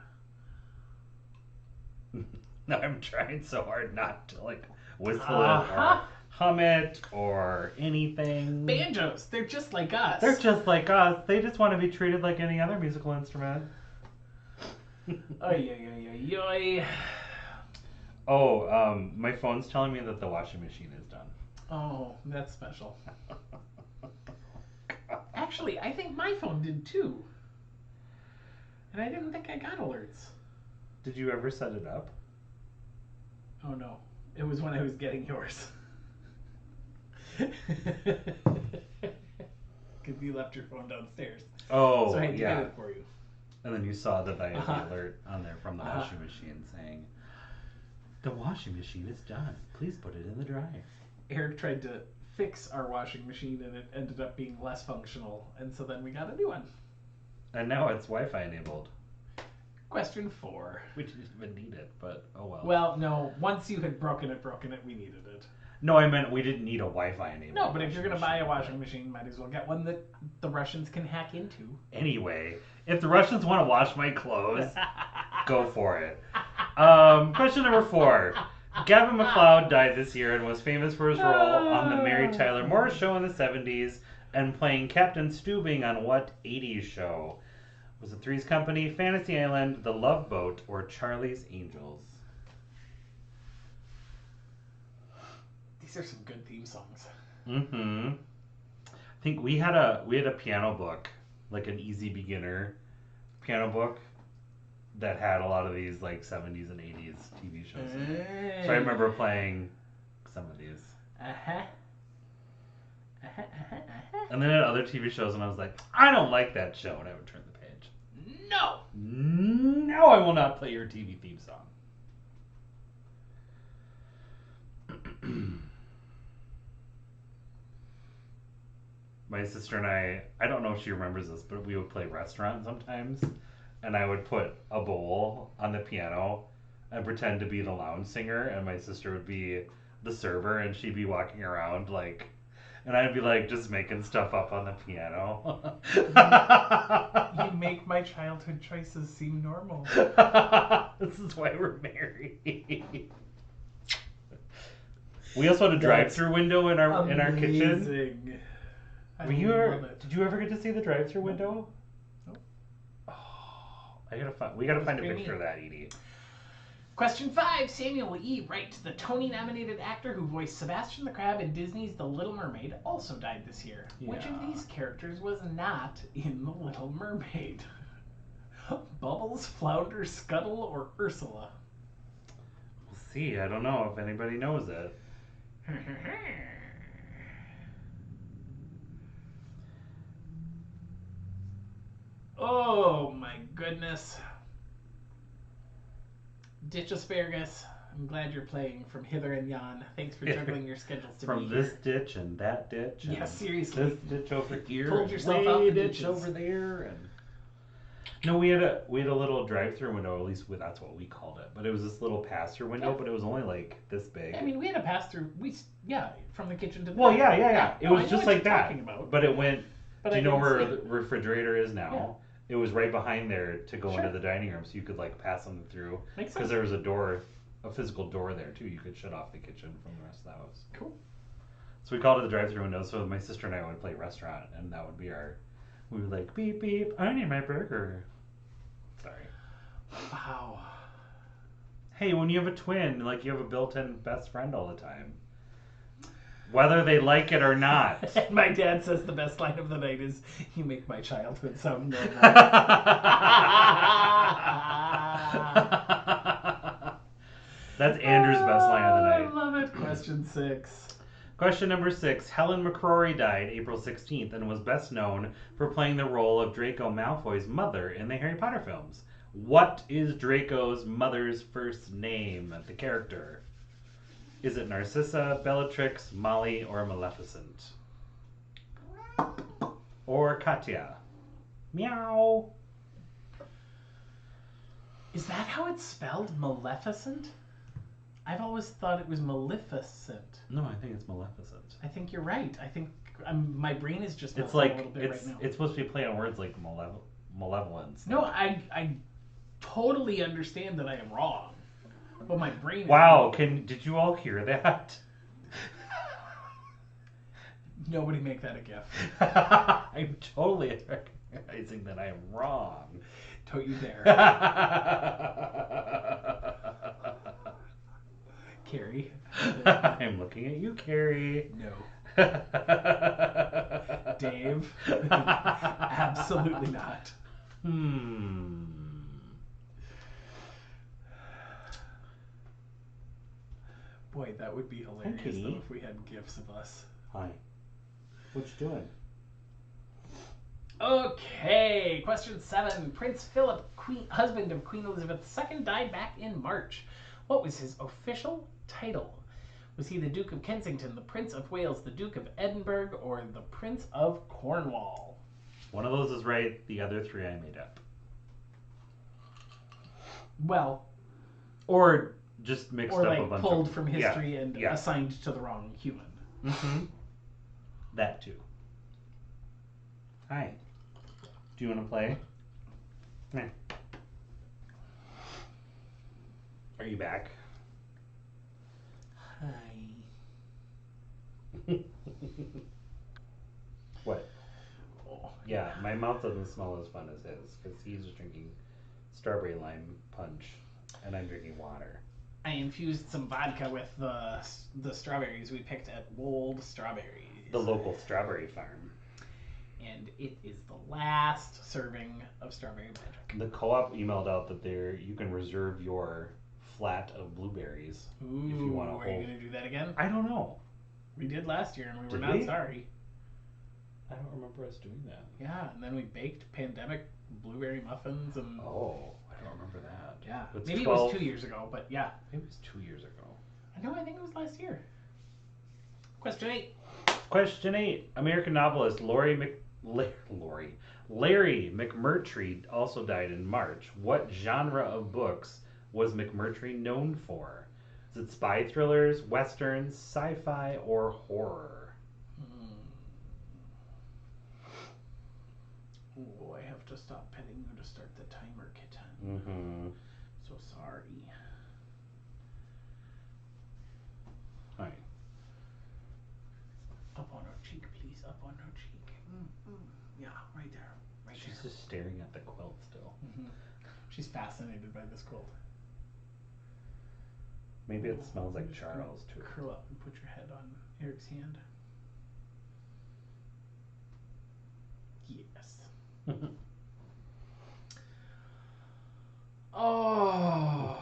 No, I'm trying so hard not to like whistle Uh-huh. it or hum it or anything. Banjos, they're just like us. They're just like us. They just want to be treated like any other musical instrument. Oy, oy, oy, oy, oy. Oh, my phone's telling me that the washing machine is done. Oh, that's special. Actually, I think my phone did too. And I didn't think I got alerts. Did you ever set it up? Oh no. It was when I was getting yours. Because you left your phone downstairs. Oh, So I had to yeah. get it for you. And then you saw that I had Uh-huh. the alert on there from the Uh-huh. washing machine saying, "The washing machine is done. Please put it in the dryer." Eric tried to fix our washing machine and it ended up being less functional. And so then we got a new one. And now it's Wi-Fi enabled. Question 4. We didn't even need it, but oh well. Well, no. Once you had broken it, we needed it. No, I meant we didn't need a Wi-Fi enabled. No, but if you're going to buy a machine. washing machine, might as well get one that the Russians can hack into. Anyway, if the Russians want to wash my clothes, go for it. Question number 4. Gavin MacLeod died this year and was famous for his role on the Mary Tyler Moore Show in the 70s and playing Captain Steubing on what 80s show? Was it Three's Company, Fantasy Island, The Love Boat, or Charlie's Angels? These are some good theme songs. Mm-hmm. I think we had a piano book, like an easy beginner piano book that had a lot of these like 70s and 80s TV shows in it. So I remember playing some of these. Uh-huh. And then I had other TV shows and I was like, I don't like that show, and I would turn the page. No! No, I will not play your TV theme song. My sister and I don't know if she remembers this, but we would play restaurant sometimes, and I would put a bowl on the piano and pretend to be the lounge singer, and my sister would be the server, and she'd be walking around like, and I'd be like just making stuff up on the piano. You make my childhood choices seem normal. This is why we're married. We also had a drive-through window in our kitchen. Amazing. I Were you love it. Did you ever get to see the drive-through window? Nope. Oh, we gotta find a pretty picture neat. of that, Edie. Question 5. Samuel E. Wright, the Tony-nominated actor who voiced Sebastian the Crab in Disney's The Little Mermaid, also died this year. Which of Yeah. these characters was not in The Little Mermaid? Bubbles, Flounder, Scuttle, or Ursula? We'll see. I don't know if anybody knows it. Oh my goodness. Ditch asparagus. I'm glad you're playing from hither and yon. Thanks for juggling your schedules to From be this here. ditch and that ditch. And Yeah, seriously. this ditch over here. Pulled and yourself way out the ditch ditches. over there. And no, we had a little drive-through window. At least that's what we called it. But it was this little pass-through window. Yeah. But it was only like this big. I mean, we had a pass through. From the kitchen to the. Well, bathroom. yeah. It No, I was know just what like you're that. talking about. But it went. But Do I you know didn't where see the it. refrigerator is now? Yeah. It was right behind there to go Sure. into the dining room, so you could like pass them through. Makes Because sense. there was a door, a physical door there too. You could shut off the kitchen from the rest of the house. Cool. So we called it the drive-through window. So my sister and I would play restaurant, and that would be our. We would like beep beep. I need my burger. Sorry. Wow. Hey, when you have a twin, like you have a built-in best friend all the time, whether they like it or not. And my dad says the best line of the night is, "You make my childhood sound normal." That's Andrew's best line of the I night. love it. Question 6. Question number 6. Helen McCrory died April 16th and was best known for playing the role of Draco Malfoy's mother in the Harry Potter films. What is Draco's mother's first name, the character? Is it Narcissa, Bellatrix, Molly, or Maleficent? Or Katya? Meow. Is that how it's spelled? Maleficent? I've always thought it was Maleficent. No, I think it's Maleficent. I think you're right. I think my brain is just It's melting like a little bit right now. it's supposed to be play on words like malevolence. No, I totally understand that I am wrong, but my brain. Wow, did you all hear that? Nobody make that a gif. I'm totally recognizing that I am wrong. Don't you dare. Carrie. I'm looking at you, Carrie. No. Dave. Absolutely not. Boy, that would be hilarious Okay. though if we had gifs of us. Hi. What you doing? Okay, question 7. Prince Philip, husband of Queen Elizabeth II, died back in March. What was his official title? Was he the Duke of Kensington, the Prince of Wales, the Duke of Edinburgh, or the Prince of Cornwall? One of those is right. The other 3 I made up. Well, Or just mixed or up like a bunch pulled of... from history and yeah. assigned to the wrong human. Mm-hmm. That too. Hi. Do you want to play? Come here. Are you back? Hi. What? Oh, Yeah, my mouth doesn't smell as fun as his because he's drinking strawberry lime punch and I'm drinking water. I infused some vodka with the strawberries we picked at Wold Strawberries. The local strawberry farm. And it is the last serving of Strawberry Magic. The co-op emailed out that you can reserve your flat of blueberries Ooh, if you want to are you hold. going to do that again? I don't know. We did last year and we were Did not we? sorry. I don't remember us doing that. Yeah, and then we baked pandemic blueberry muffins and... Oh, I don't remember that. Yeah, It's maybe 12 it was 2 years ago, but yeah. Maybe it was 2 years ago. No, I think it was last year. Question 8. Question 8. American novelist Larry McMurtry also died in March. What genre of books was McMurtry known for? Is it spy thrillers, westerns, sci-fi, or horror? Oh, I have to stop petting you to start the timer, kitten. Mm-hmm. So sorry. Hi. Up on her cheek, please. Up on her cheek. Yeah, right there. Right She's there. just staring at the quilt still. She's fascinated by this quilt. Maybe it smells I'm like just gonna Charles too. Curl up and put your head on Eric's hand. Yes. Oh,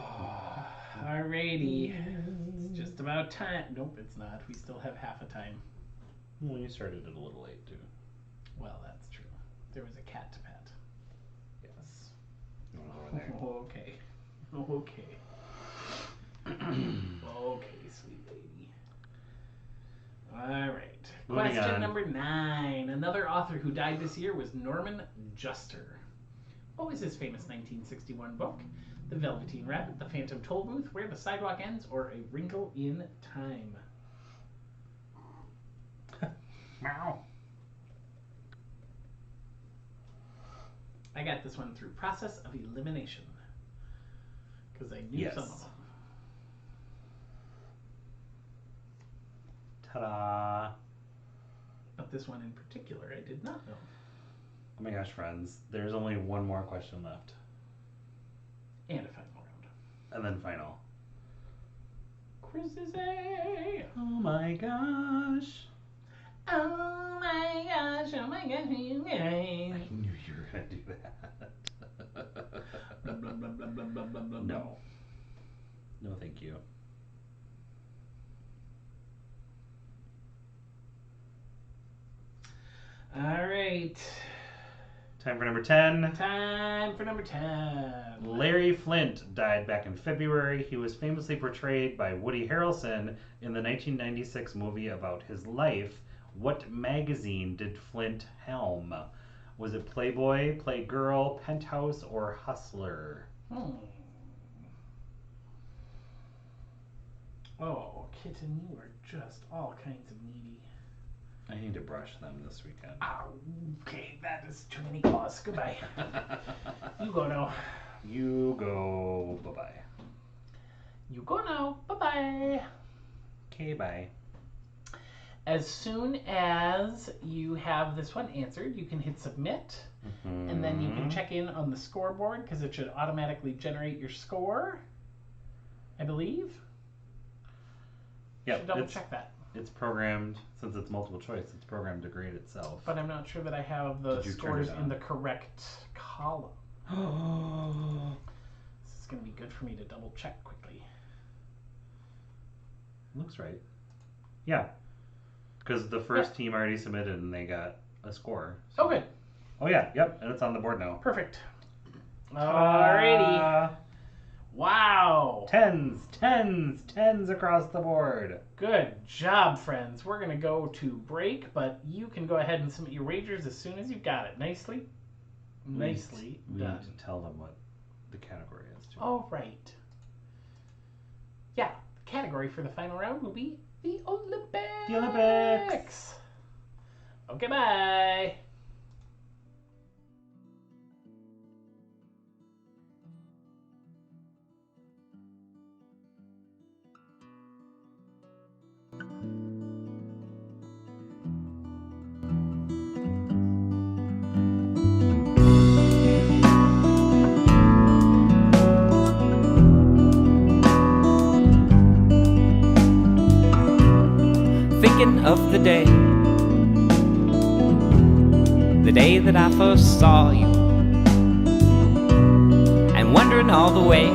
alrighty. Let's Just about time. Nope, it's not. We still have half a time. Well, you started it a little late, too. Well, that's true. There was a cat to pet. Yes. You want to go over there? Okay. Okay. Okay, sweet lady. All right. Moving Question on. number 9. Another author who died this year was Norman Juster. What was his famous 1961 book? The Velveteen Rabbit, The Phantom Toll Booth, Where the Sidewalk Ends, or A Wrinkle in Time? Meow. I got this one through process of elimination because I knew Yes. some of them. Ta-da. But this one in particular, I did not know. Oh my gosh, friends. There's only one more question left. And a final round. And then final. Chris's A. Oh my gosh. Oh my gosh, oh my gosh, you guys. I knew you were going to do that. Blah, blah, blah, blah, blah, blah, blah, blah. No. No, thank you. All right. Time for number 10. Time for number 10. Larry Flint died back in February. He was famously portrayed by Woody Harrelson in the 1996 movie about his life. What magazine did Flint helm? Was it Playboy, Playgirl, Penthouse, or Hustler? Oh, kitten, you are just all kinds of needy. I need to brush them this weekend. Oh, okay, that is too many claws. Goodbye. You go now. You go. Bye-bye. You go now. Bye-bye. Okay, bye. As soon as you have this one answered, you can hit submit, and then you can check in on the scoreboard because it should automatically generate your score, I believe. Yep, Should double check that. It's programmed, since it's multiple choice, it's programmed to grade itself. But I'm not sure that I have the Did you turn scores it in on? the correct column. This is going to be good for me to double check quickly. Looks right. Yeah. Because the first team already submitted and they got a score. So. Oh, good. Oh, yeah. Yep. And it's on the board now. Perfect. Alrighty. Wow. Tens across the board. Good job, friends. We're going to go to break, but you can go ahead and submit your wagers as soon as you've got it. Nicely We done. need to tell them what the category is, too. All right. Yeah, the category for the final round will be the Olympics. The Olympics. Okay, bye. Thinking of the day that I first saw you, and wondering all the way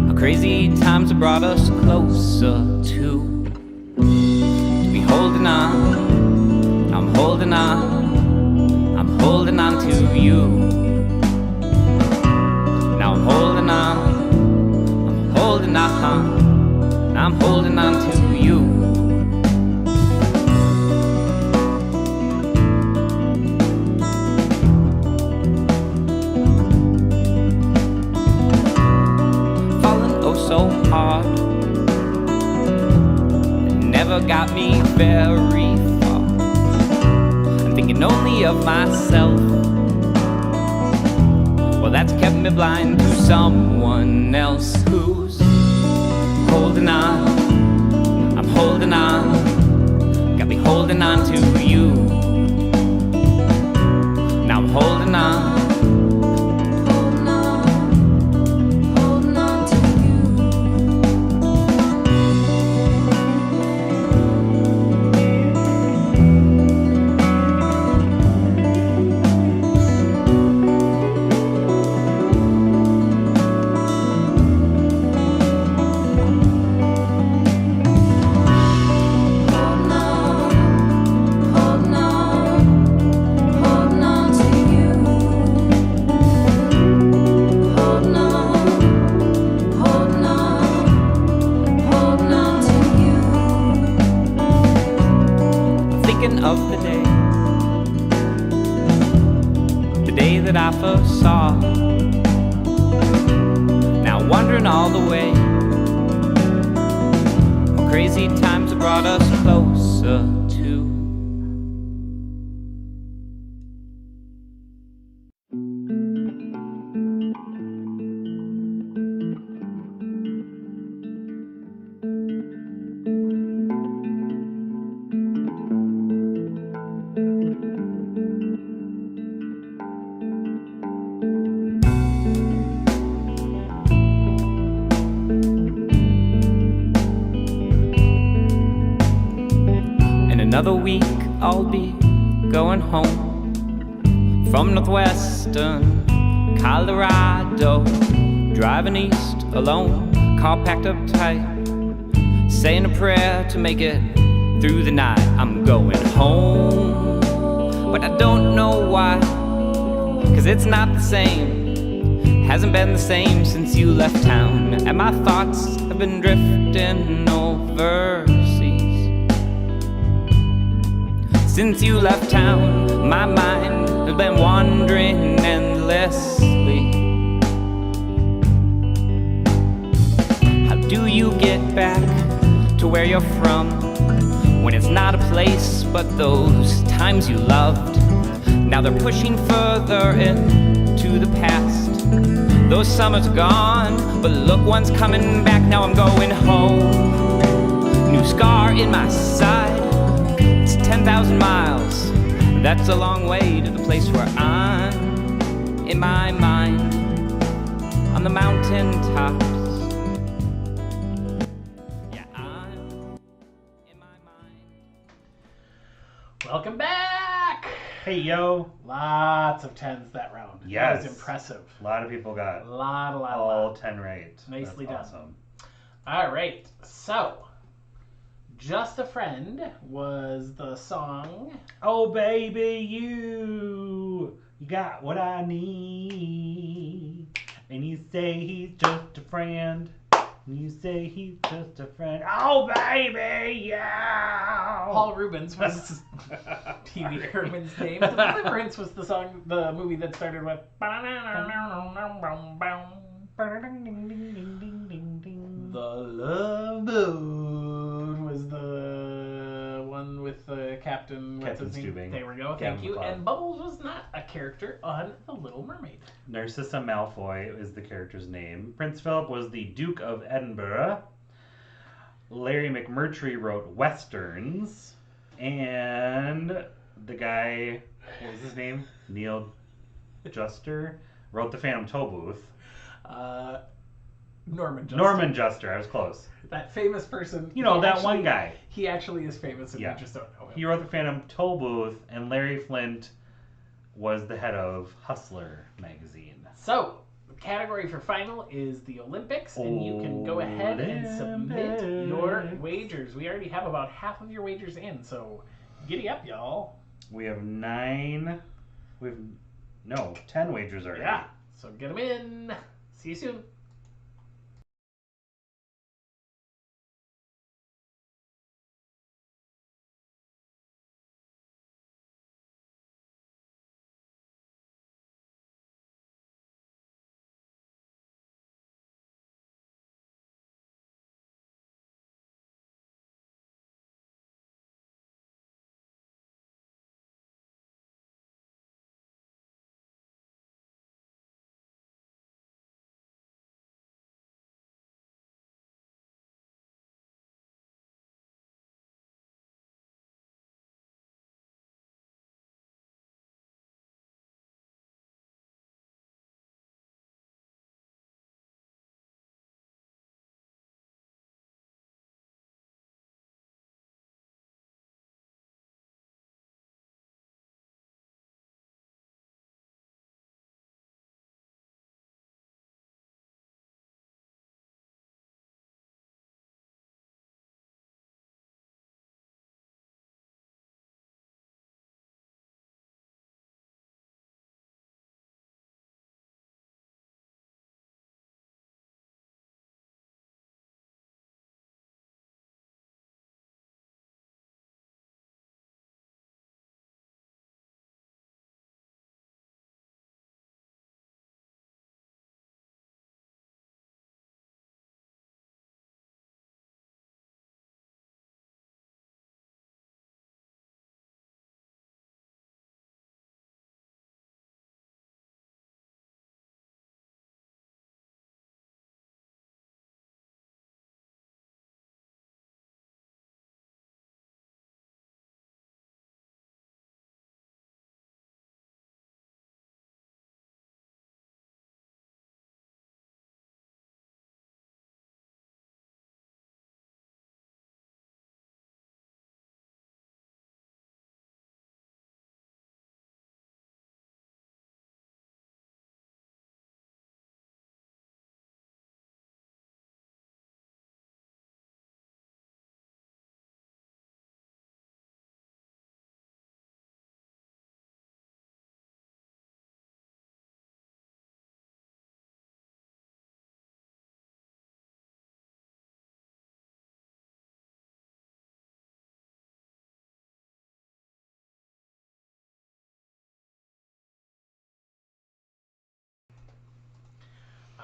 how crazy times have brought us closer to be holding on. I'm holding on. I'm holding on to you. Now I'm holding on. I'm holding on. I'm holding on to you. Falling oh so hard, it never got me very far. I'm thinking only of myself. Well, that's kept me blind to someone else who's holding on. I'm holding on. Got me holding on to you. Now I'm holding on. Holding on. Holding on to you. I first saw. Now wondering all the way how crazy times have brought us closer to. In another week I'll be going home from northwestern Colorado, driving east alone, car packed up tight, saying a prayer to make it through the night. I'm going home, but I don't know why, 'cause it's not the same, hasn't been the same since you left town. And my thoughts have been drifting overseas. Since you left town, my mind has been wandering endlessly. How do you get back to where you're from, when it's not a place but those times you loved? Now they're pushing further into the past. Those summers are gone, but look, one's coming back. Now I'm going home, new scar in my side. It's 10,000 miles, that's a long way to the place where I'm, in my mind, on the mountain tops. Yeah, I'm in my mind. Welcome back! Hey, yo. Lots of 10s that round. Yes. That was impressive. A lot of people got A lot. all 10 right. Nicely That's done. awesome. All right, so Just a Friend was the song. Oh, baby, you got what I need. And you say he's just a friend. And you say he's just a friend. Oh, baby, yeah. Paul Rubens was Pee Wee Herman's name. Deliverance was the song, the movie that started with. The Love Boat was the one with the Captain. What's Captain his name? Stubing. There we go. Gavin Thank you. McLeod. And Bubbles was not a character on The Little Mermaid. Narcissa Malfoy is the character's name. Prince Philip was the Duke of Edinburgh. Larry McMurtry wrote westerns. And the guy, what was his name? Neil Juster wrote The Phantom Tollbooth. Norman Juster. Norman Juster, I was close. That famous person. You know, he that actually- one guy. He actually is famous and Yeah. we just don't know him. He wrote The Phantom Tollbooth, and Larry Flint was the head of Hustler magazine. So, the category for final is the Olympics, and you can go ahead and submit your Olympics. wagers. We already have about half of your wagers in, so giddy up, y'all. We have 10 wagers already. Yeah, so get them in. See you soon.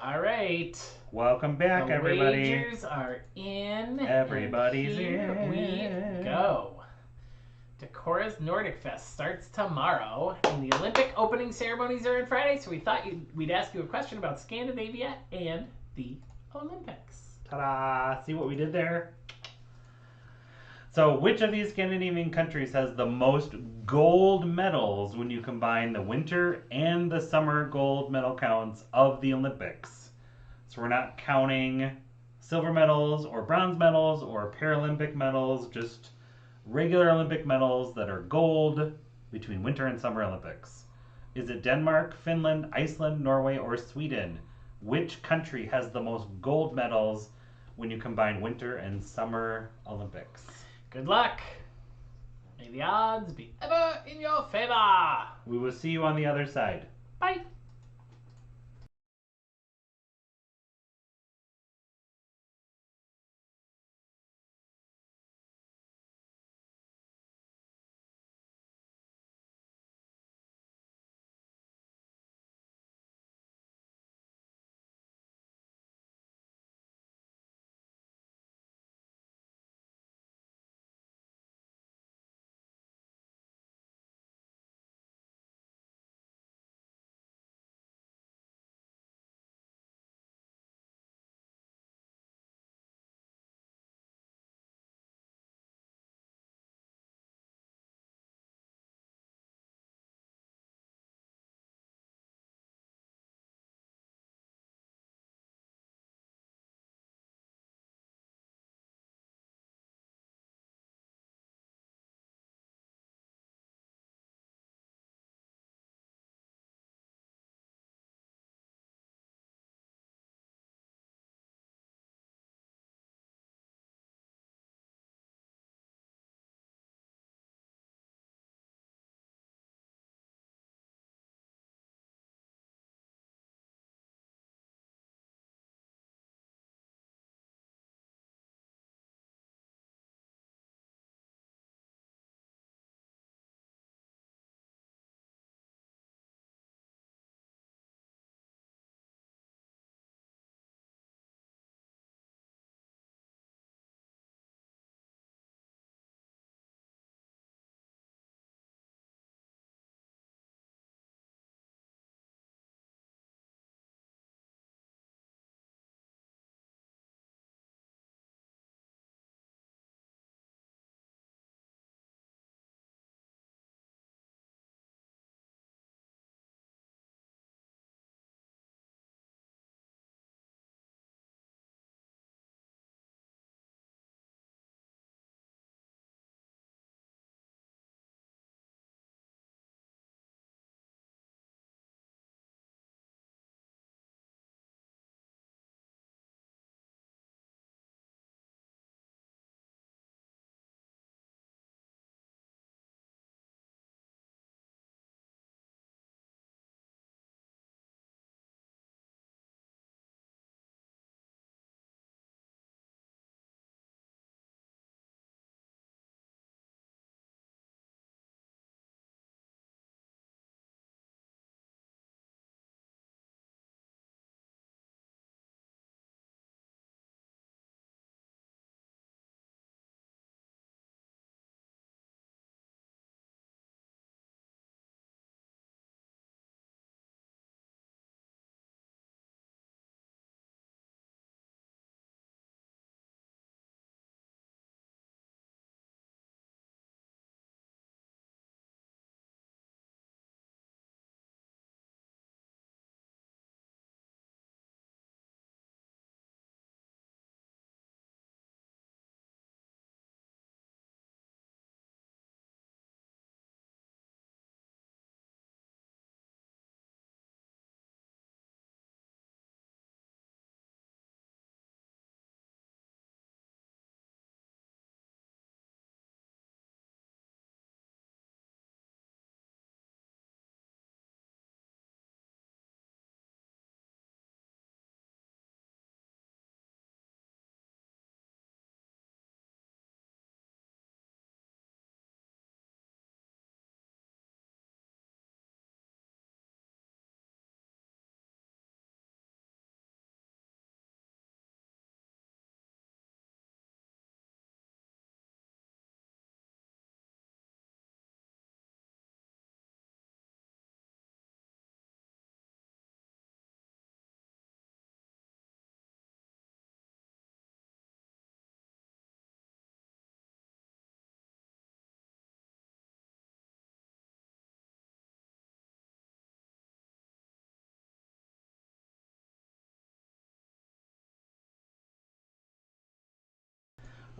All right. Welcome back, The everybody. wagers are in. Everybody's and here in. we go. Decora's Nordic Fest starts tomorrow, and the Olympic opening ceremonies are on Friday, so we thought we'd ask you a question about Scandinavia and the Olympics. Ta-da! See what we did there? So, which of these Scandinavian countries has the most gold medals when you combine the winter and the summer gold medal counts of the Olympics? So, we're not counting silver medals or bronze medals or Paralympic medals, just regular Olympic medals that are gold between winter and summer Olympics. Is it Denmark, Finland, Iceland, Norway, or Sweden? Which country has the most gold medals when you combine winter and summer Olympics? Good luck. May the odds be ever in your favor. We will see you on the other side. Bye.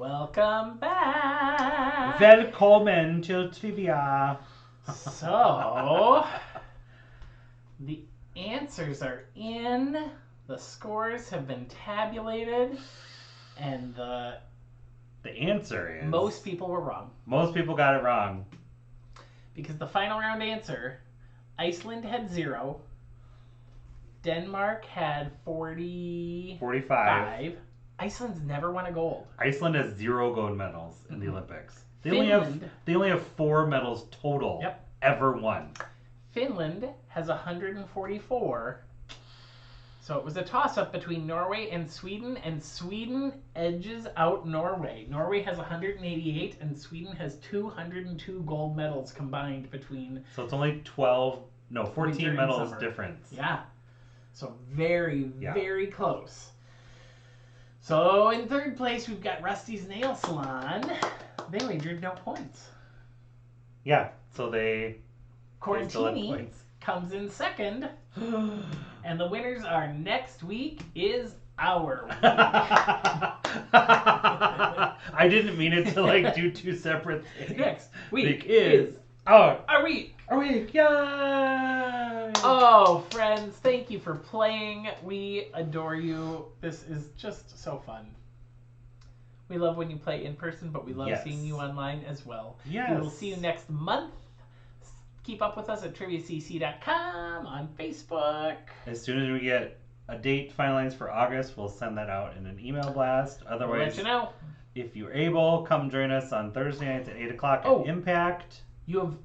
Welcome back. Velkommen til Trivia. So, the answers are in, the scores have been tabulated, and the answer is... most people were wrong. Most people got it wrong. Because the final round answer, Iceland had 0, Denmark had 45. Iceland's never won a gold. Iceland has 0 gold medals in the Olympics. They Finland, only have 4 medals total ever won. Finland has 144. So it was a toss-up between Norway and Sweden edges out Norway. Norway has 188, and Sweden has 202 gold medals combined between... So it's only 14 medals difference. Yeah. So very, very close. So in third place, we've got Rusty's Nail Salon. They wagered no points. Yeah, so they still have Quarantini points. comes in second. And the winners are next week is our week. I didn't mean it to do 2 separate things. Next week is our week. week. Yay! Oh, friends, thank you for playing. We adore you. This is just so fun. We love when you play in person, but we love seeing you online as well. Yes. We will see you next month. Keep up with us at triviacc.com, on Facebook. As soon as we get a date finalized for August, we'll send that out in an email blast. We'll Otherwise, let you know. if you're able, come join us on Thursday nights at 8 o'clock at Impact. You have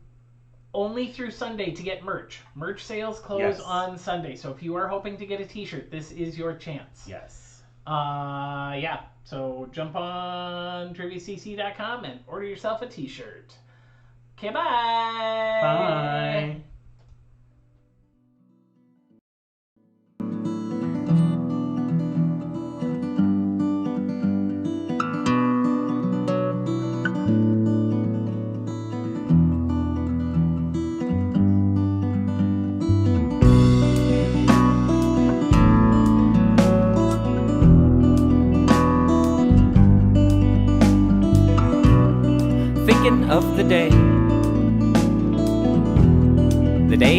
only through Sunday to get merch. Merch sales close on Sunday. So if you are hoping to get a t-shirt, this is your chance. Yes. Yeah. So jump on triviacc.com and order yourself a t-shirt. Okay, bye. Bye. Thinking of the day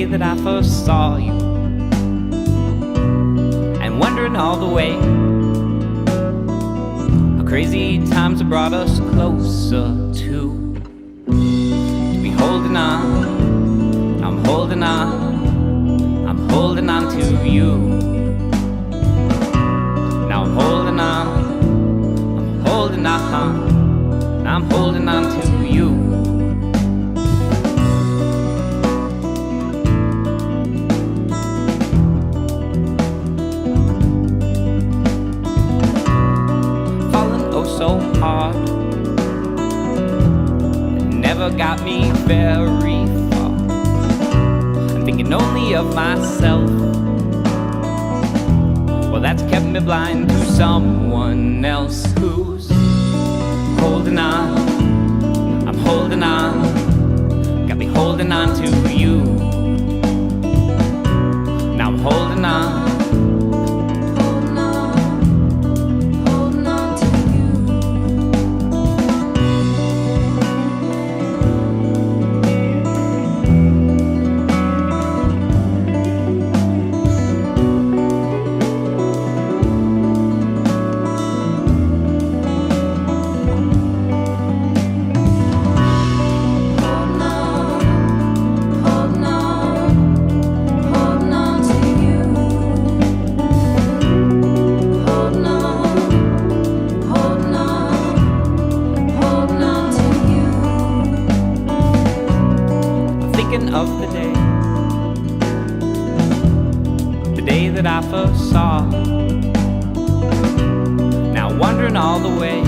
that I first saw you, and wondering all the way how crazy times have brought us closer to be holding on. I'm holding on. I'm holding on to you. Now I'm holding on. I'm holding on. I'm holding on to you. Falling oh so hard, it never got me very far. I'm thinking only of myself. Well, that's kept me blind to someone else who's holding on. I'm holding on. Got me holding on to you. Now I'm holding on. Holding on to you. Of the day that I first saw. Now wondering all the way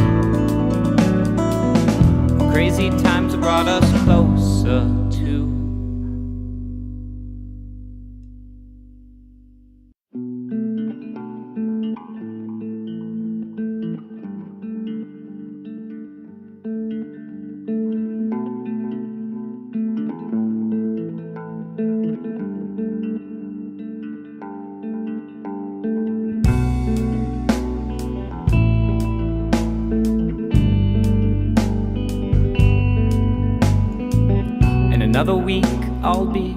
how crazy times have brought us closer to. Another week I'll be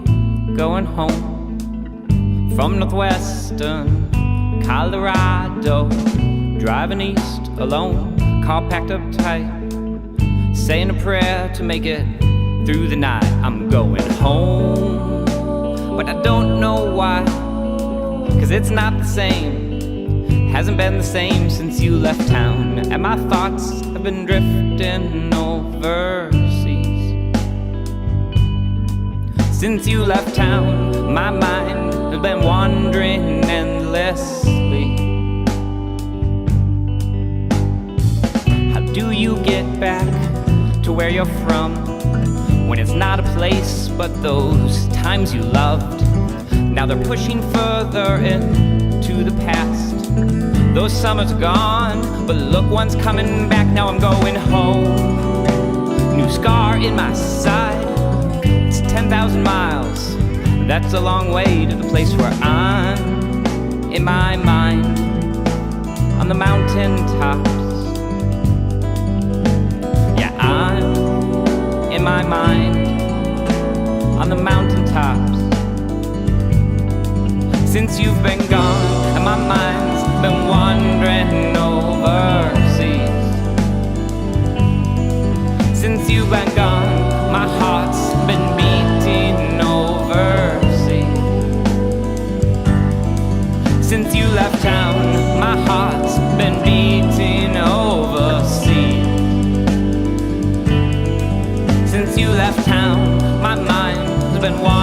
going home from northwestern Colorado, driving east alone, car packed up tight, saying a prayer to make it through the night. I'm going home, but I don't know why, 'cause it's not the same, hasn't been the same since you left town, and my thoughts have been drifting overseas. Since you left town, my mind has been wandering endlessly. How do you get back to where you're from when it's not a place but those times you loved? Now they're pushing further into the past. Those summers are gone, but look, one's coming back. Now I'm going home. New scar in my side. It's 10,000 miles. That's a long way to the place where I'm, in my mind, on the mountain tops. Yeah, I'm, in my mind, on the mountain tops. Since you've been gone, and my mind's been wandering overseas. Since you've been gone, my heart's been beating overseas. Since you left town, my heart's been beating overseas. Since you left town, my mind's been wandering